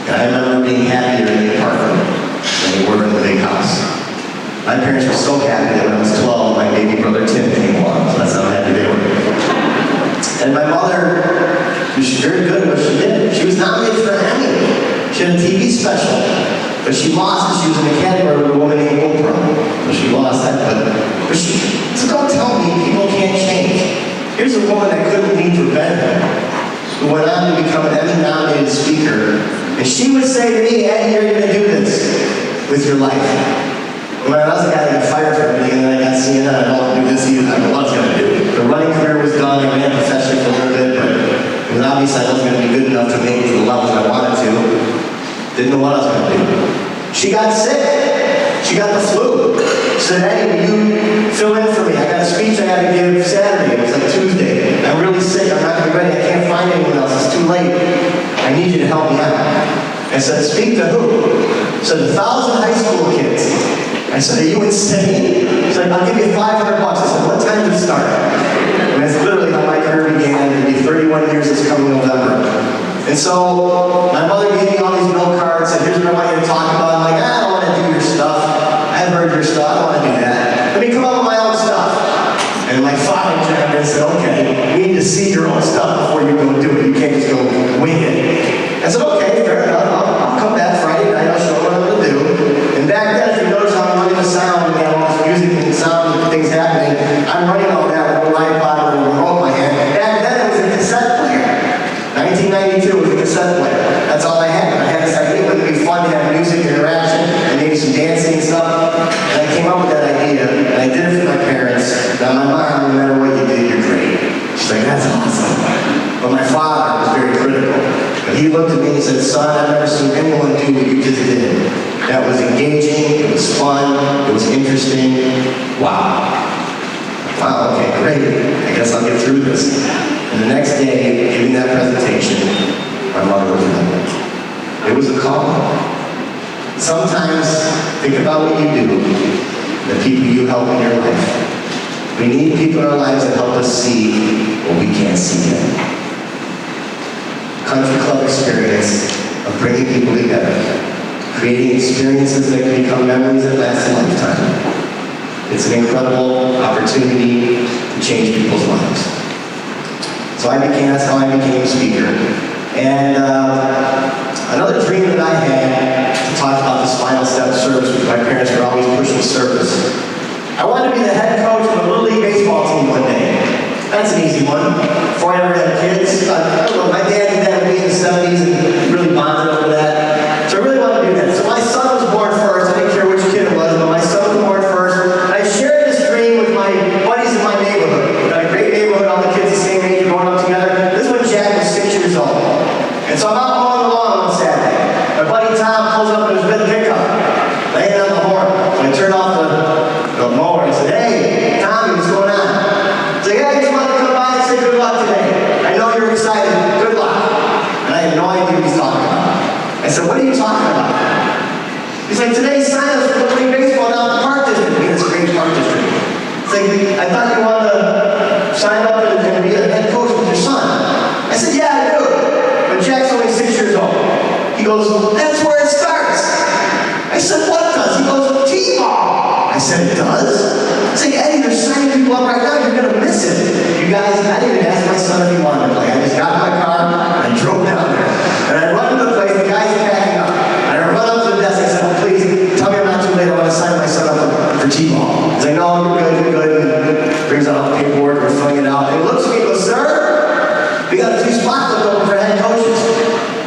And I remember being happier in the apartment than we were in the big house. My parents were so happy that when I was 12, my baby brother Tim came along. So that's how happy they were. And my mother, was very good at what she did. She was nominated for an Emmy. She had a TV special. But she lost because she was in a category with a woman named Oprah. So she lost that. So don't tell me people can't change. Here's a woman that couldn't leave for bed, who went on to become an Emmy-nominated speaker. And she would say to me, "Eddie, you're going to do this with your life." When I was a guy that got fired for everything, and then I got CNN, I don't want to do this either. I don't know what I was going to do. The running career was done. I ran professionally for a little bit, but it was obvious I wasn't going to be good enough to make it to the levels I wanted to. Didn't know what I was going to do. She got sick. She got the flu. She said, "Eddie, will you fill in for me? I got a speech I got to give Saturday." It was like Tuesday. "I'm really sick. I'm not going to be ready. I can't find anyone else. It's too late. I need you to help me out." I said, "Speak to who?" She said, 1,000 high school kids. I said, "Are you insane?" She's like, "I'll give you $500. I said, "What time did it start?" And that's literally how my career began. It'll be 31 years this coming November. And so my mother gave me all these note cards, said, "Here's what I want you to talk about." I'm like, "I don't want to do your stuff. I've heard your stuff. I don't want to do that. Let me come up with my own stuff." And my father chimed in and said, "Okay, we need to see your own stuff before you go do it. You can't just go wing it." I said, "Okay, fair enough. I'll come back Friday night. I'll show what I'm going to do." And back then, if you notice how I'm running the sound and all this music and sound and things happening, I'm running all that with a iPod and a remote in my hand. Back then, it was a cassette player. 1992 was a cassette player. That's all I had. I had this idea it would be fun to have music interaction and maybe some dancing and stuff. And I came up with that idea, and I did it for my parents. Now, my mom, no matter what you did, you're great. She's like, "That's awesome." But my father was very critical. But he looked at me and said, "Son, I've never seen anyone do what you just did. That was engaging, it was fun, it was interesting. Wow." Wow, okay, great. I guess I'll get through this. And the next day, giving that presentation, my mother was pregnant. It was a call. Sometimes, think about what you do, the people you help in your life. We need people in our lives that help us see what we can't see yet. Country club experience of bringing people together, creating experiences that can become memories that last a lifetime. It's an incredible opportunity to change people's lives. So that's how I became a speaker. And another dream that I had to talk about this final step service, because my parents were always pushing service. I wanted to be the head coach of a Little League baseball team one day. That's an easy one. Before I ever had kids, I don't know, my dad and dad would be in the 70s and really bonded over that. said, what are you talking about? He's like, today signed us for playing baseball down at the Park District. It's a great Park District. It's like, I thought you wanted to sign up and be a head coach with your son. I said, yeah, I do. But Jack's only 6 years old. He goes, that's where it starts. I said, what does? He goes, T-ball. I said, it does? I said, Eddie, they're signing people up right now. You're going to miss it. You guys, I didn't even ask my son if he wanted to play. I just got in my car and I drove down there. And I run to the place, the guy's packing up. And I run up to the desk. I said, oh, please, tell me I'm not too late. I want to sign my son up for T-ball. He's like, no, you're good. And brings out the paperwork. We're filling it out. And he looks at me and goes, sir, we got 2 spots left open for head coaches.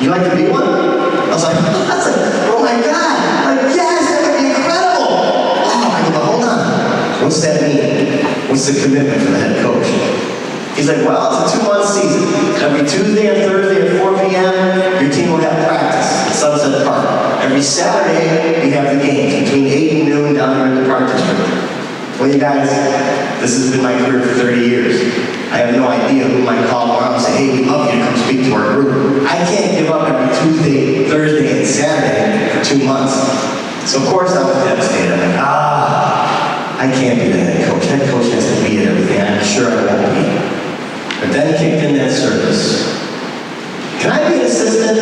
You like to be one? I was like, oh my God. Like, yes, that would be incredible. Oh, I go, but hold on. What's that mean? What's the commitment for the head coach? He's like, well, it's a 2-month season. Every Tuesday and Thursday at 4 p.m., your team will have practice at Sunset Park. Every Saturday, we have the games between 8 and noon down here in the Park District. Well, you guys, this has been my career for 30 years. I have no idea who might call around and say, hey, we'd love you to come speak to our group. I can't give up every Tuesday, Thursday, and Saturday for 2 months. So, of course, I was devastated. I'm like, I can't be the head coach. Head coach has to be at everything. I'm sure I won't be. But then kicked in that service. Can I be an assistant?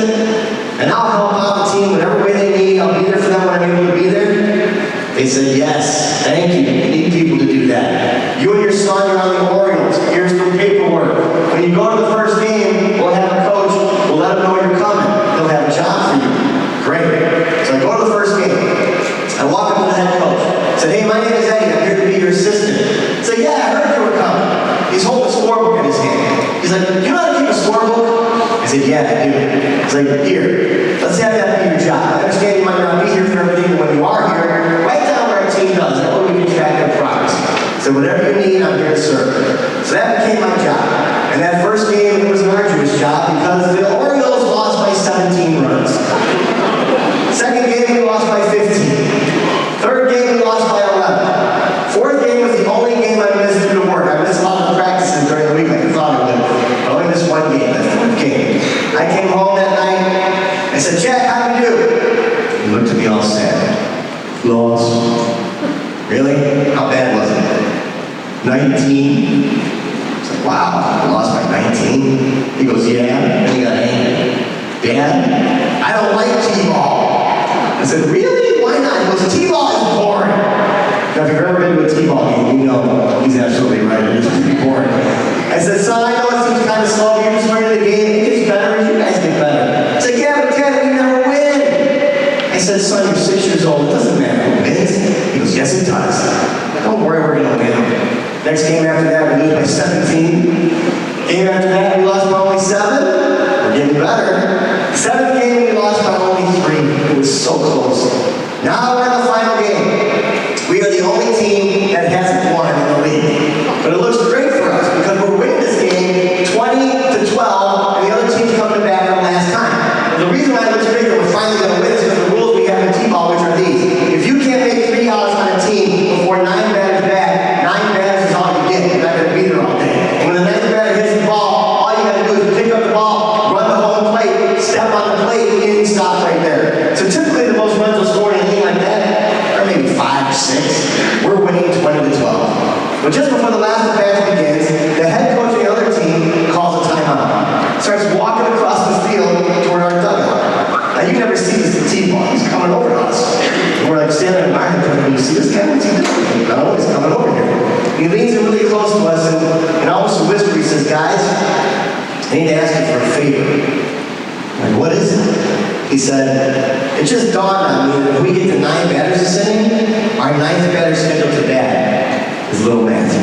And I'll help out the team whatever way they need. I'll be there for them when I'm able to be there. They said, yes, thank you. We need people to do that. You and your son are on the Orioles. Here's the paperwork. When you go to the first game, we'll have a coach. We'll let him know you're coming. He'll have a job for you. Great. So I go to the first game. I walk up to the head coach. I said, hey, my name is Eddie. I'm here to be your assistant. I said, yeah, I heard you were coming. He's holding a scorebook in his hand. He's like, you know how to keep a scorebook? I said, yeah, I do. He's like, here, let's have that be your job. I understand you might not be here for everything, but when you are here, write down what our team does. That way we can track their progress. So whatever you need, I'm here to serve. So that became my job. And that first game, it was an arduous job because the Orioles lost by 17 runs. Second game, we lost by 15. Third game, we lost by 11. Fourth game was the only game I missed due to work. I missed a lot of practices during the week like I thought I would. I only missed 1 game, that fourth game. I came home that night. I said, Jack, how do we do? He looked at me all sad. Lost. Really? How bad was it? 19. I was like, wow, I lost by 19. He goes, yeah. And he got angry. Dad, I don't like T-ball. I said, really? Why not? He goes, T-ball is boring. Now, if you've ever been to a T-ball game, you know he's absolutely right. It is pretty boring. I said, son, I know it seems kind of slow. You're just learning the game. It gets better as you guys get better. He's like, yeah, but Dad, we never win. I said, son, you're 6 years old. It doesn't matter who wins. He goes, yes, it does. Don't worry, we're going to win. Next game after that, we lose by 17. Game after that, we lost by only 7. We're getting better. 7th game, we lost by only 3. It was so close. Now we're in the final game. We are the only team that hasn't won in the league. But it looks great for us because we're winning this game 20-12, and the other team's coming back from last time. And the reason why it looks great that we're finally going to win is because the rules we have in T-ball, which are these. If you can't make 3 outs on a team before 9 batters back, 9 batters is all you get. You're not going to be there all day. And when the 9th batter hits the ball, all you got to do is pick up the ball, run the home plate, step on the plate, and stop right there. So typically the most runs will score in a game like that are maybe 5 or 6. We're winning 20-12. But just before the last match begins, the head coach of the other team calls a timeout. Starts walking across the field toward our dugout. Now you never see this T-ball. He's coming over to us. And we're like standing in line and you see this guy? What's he doing? No, he's coming over here. And he leans in really close to us and almost a whisper he says, guys, I need to ask you for a favor. I'm like, what is it? He said, it just dawned on me that if we get to 9 batters this inning, our 9th batter scheduled to bat is Little Matthew.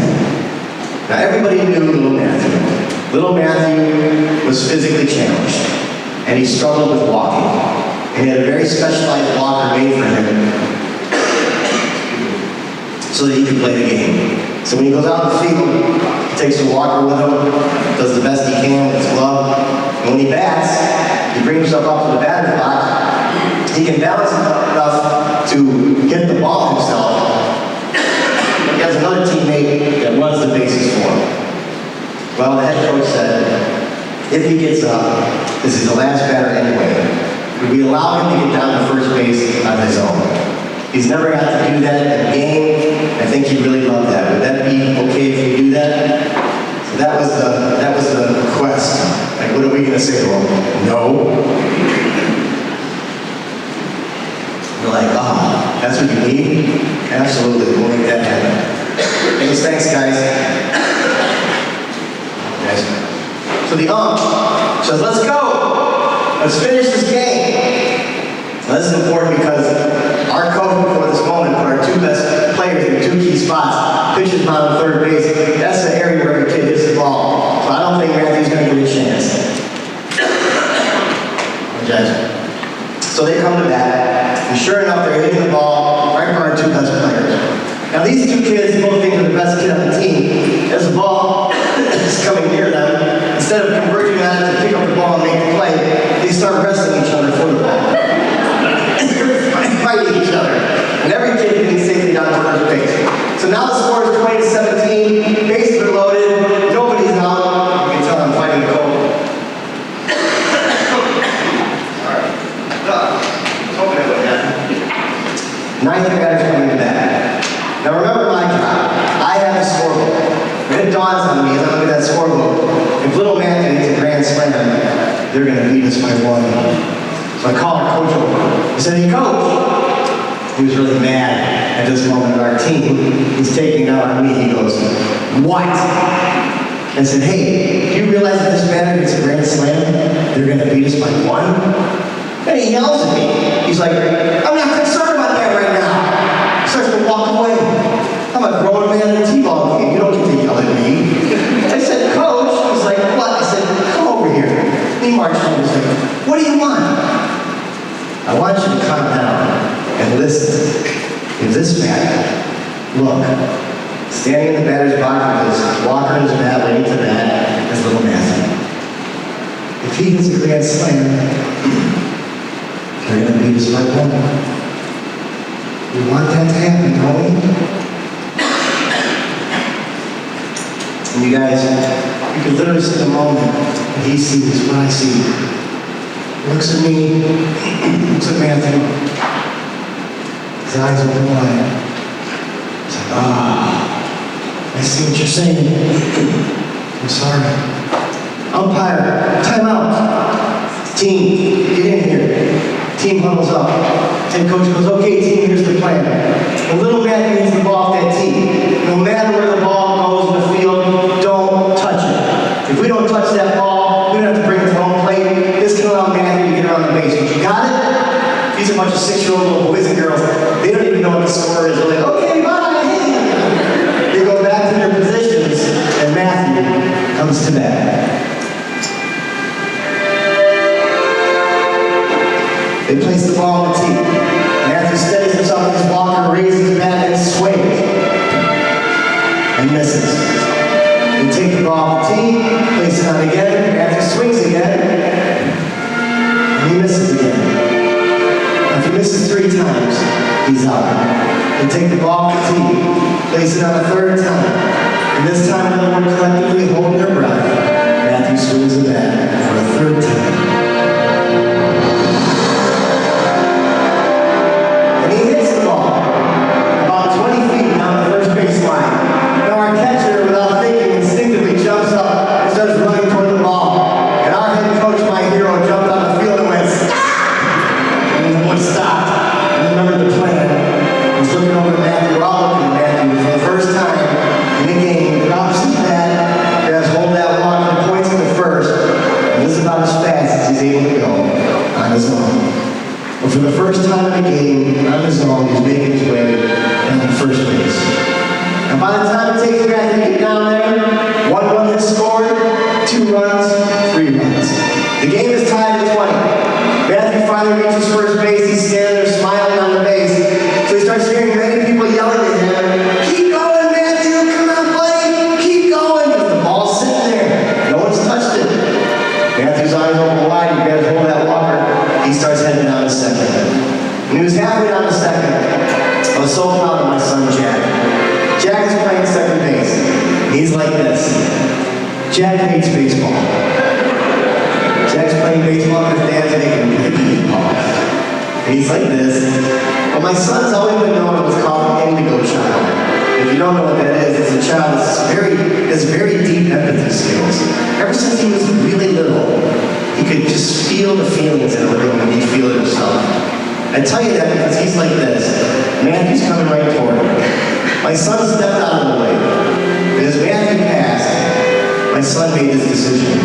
Now everybody knew Little Matthew. Little Matthew was physically challenged, and he struggled with walking. And he had a very specialized walker made for him so that he could play the game. So when he goes out in the field, he takes the walker with him, does the best he can with his glove, and when he bats, he brings himself up to the batter's box. He can balance enough to hit the ball himself. He has another teammate that runs the bases for him. Well, the head coach said, if he gets up, this is the last batter anyway. we allow him to get down to first base on his own. He's never got to do that in a game. I think he really loved that. Would that be okay if we do that? So that was the request. Like, what are we going to say to him? No. We're like, that's what you need? Absolutely, we'll make that happen. Thanks, guys. So the says, let's go. Let's finish this game. Now, this is important because our coach before this moment put our two best players in two key spots. Pitches on third base. That's the area where every kid hits the ball. So I don't think Matthew's going to get a chance. So they come to bat, and sure enough, they're hitting the ball right for our two best players. Now these two kids both think they're the best kid on the team. As the ball is coming near them, instead of converging on it to pick up the ball and make the play, they start wrestling each other for the ball. Fighting each other. And every kid getting safely down to first base. So now the score is 20-17, bases are loaded, nobody's out. You can tell I'm fighting cold. Ninth batter's coming to bat. Now remember my job. I have the scoreboard. When it dawns on me as I look at that scoreboard, if little man hits a grand slam, they're going to beat us by one. So I call our coach over. I said, hey coach. He was really mad at this moment of our team. He's taking it out on me. He goes, what? I said, hey, do you realize if this batter gets a grand slam, they're going to beat us by one? And he yells at me. He's like, I'm not concerned about that right now. He starts to walk away. I'm a grown man in a t-ball game. You don't get to yell at me. I said, coach. He's like, what? I said, come over here. And he marched over and said, what do you want? I want you to calm down and listen. If this batter, look, standing in the batter's box with his walker in his bat, waiting to bat, is little Matthew. If he hits a grand slam, they're going to beat us by one. We want that to happen, don't we? And you guys, you can literally see the moment when he sees what I see. He looks at me, looks at Matthew. His eyes open wide. He's like, I see what you're saying. I'm sorry. Umpire, timeout. Team, get in here. Team huddles up. Head coach goes, okay, team, here's the plan. The little man needs the ball off that tee. No matter where the ball goes in the field, don't touch it. If we don't touch that ball, we don't have to bring it to home plate. This can allow Matthew to get around the base. You got it? These are a bunch of 6-year-old little boys and girls. They don't even know what the score is. They're like, okay, bye. They go back to their positions, and Matthew comes to bat. They place the ball on the tee. Matthew steadies himself in his walker, raises his bat, and swings. And misses. They take the ball off the tee, place it on again. Matthew swings again. And he misses again. Now, if he misses 3 times, he's out. They take the ball off the tee, place it on a 3rd time. And this time, everyone collectively holding their breath. Matthew swings the bat for a 3rd time. For the first time in the game, on his own, he's making his way down to first base. And by the time it takes Matthew to get down there, 1 run is scored, 2 runs, 3 runs. The game is tied at 20. Matthew finally reaches first base. He's standing there smiling on the base. So he starts hearing many people yelling at him, keep going, Matthew, come on, buddy, keep going. Because the ball's sitting there. No one's touched it. Matthew's eyes open wide. You guys hold that walker. He starts heading down to second. When he was halfway down to second, I was so proud of my son, Jack. Jack is playing second base. He's like this. Jack hates baseball. Jack's playing baseball because Dad's making him play baseball. He's like this. Well, my son's always been known as what's called an indigo child. If you don't know what that is, it's a child that's has very deep empathy skills. Ever since he was really little, he could just feel the feelings in a room and he'd feel it himself. I tell you that because he's like this. Matthew's coming right toward him. My son stepped out of the way. And as Matthew passed, my son made this decision.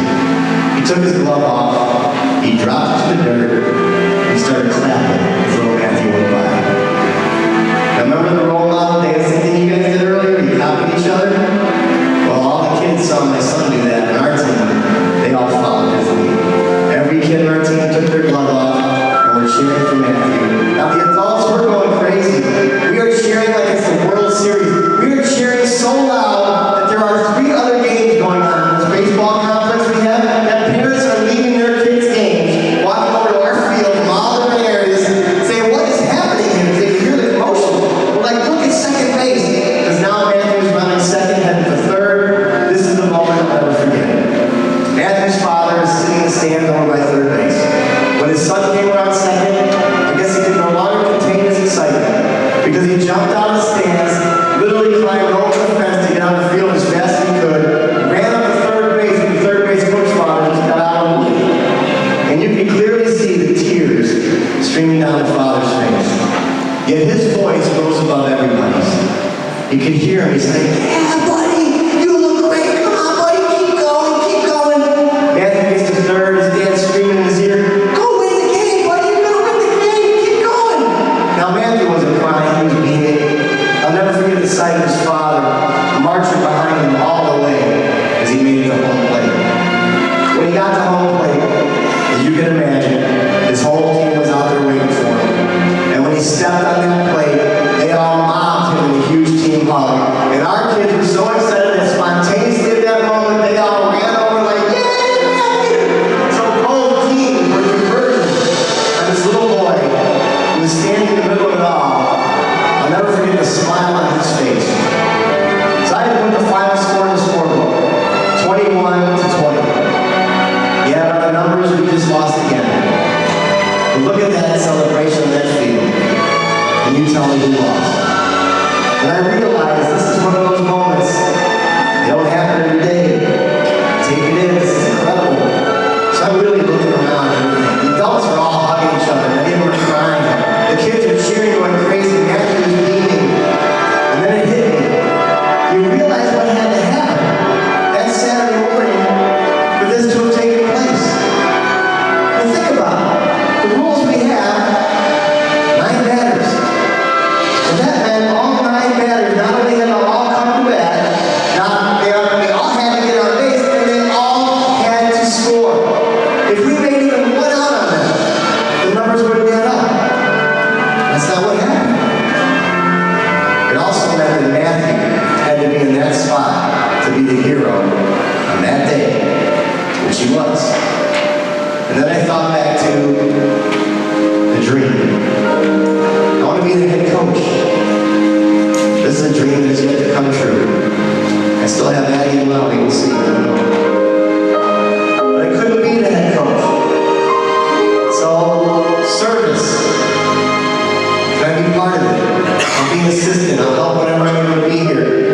He took his glove off, he dropped it to the dirt, and he started clapping as little Matthew went by. Now remember the role model dancing thing you guys did earlier? You copied each other? Well, all the kids saw my son do that, and our team, they all followed his lead. Every kid in our team took their glove off, and we're cheering for Matthew. Now the adults were going crazy. We are cheering like it's the World Series. We are cheering so loud that there are 3 other games going on in this baseball complex we have, that parents are leaving their kids' games, walking over to our field from all different areas, saying, what is happening here? They can hear the commotion. We're like, look at second base. Because now Matthew's running second, heading for third. This is the moment I'll never forget. Matthew's father is sitting in the stands over by third base. When his son came around second, I guess he could no longer contain his excitement, because he jumped out of the stands, literally climbed over the fence to get on the field as fast as he could, ran up to third base, and the third base coach father just got out of the lead. And you can clearly see the tears streaming down the father's face. Yet his voice rose above everybody's. You could hear him, he's like, yeah, buddy, you look great, come on, buddy, keep going, keep going. Matthew gets to third, his dad's screaming in his ear, go win the game, buddy, you're gonna win the game, keep going. Now Matthew wasn't crying, he was beaming. I'll never forget the sight of his father marching behind him all the way as he made it to home plate. When he got to home plate, as you can imagine, his whole team was out there waiting for him. And when he stepped on that plate, they all mobbed him in a huge team hug. And our kids were so excited that spontaneously at that moment, they all ran over like, yay, Matthew! So both teams were converging on this little boy who was standing in the middle of it all. I'll never forget the smile on his face. So I had to put the final score in the scorebook, 21-20. Yeah, by the numbers, we just lost again. But look at that celebration of that field, and you tell me who lost. And I realized this is one of those moments, they don't happen every day. Take it in, this is incredible. So I'm really looking around and everything. The adults are all hugging each other, many of them are crying. The kids are cheering, going crazy, Matthew was beaming. And then it hit me. You realize what had to happen that Saturday morning for this to have taken place. And think about it. The rules we have, 9 batters. And that meant all 9 batters not only had to all come to bat, they all had to get on base, and they all had to score. If we made even 1 out on them, the numbers wouldn't add up. That's not what happened. It also meant that Matthew had to be in that spot to be the hero on that day, which he was. And then I thought back to the dream. I want to be the head coach. This is a dream that is yet to come true. I still have Addie and Lowry, we'll see. I don't know. But I couldn't be the head coach. So, service. Can I be part of it? I'll be an assistant. I'll help whenever I'm able to be here.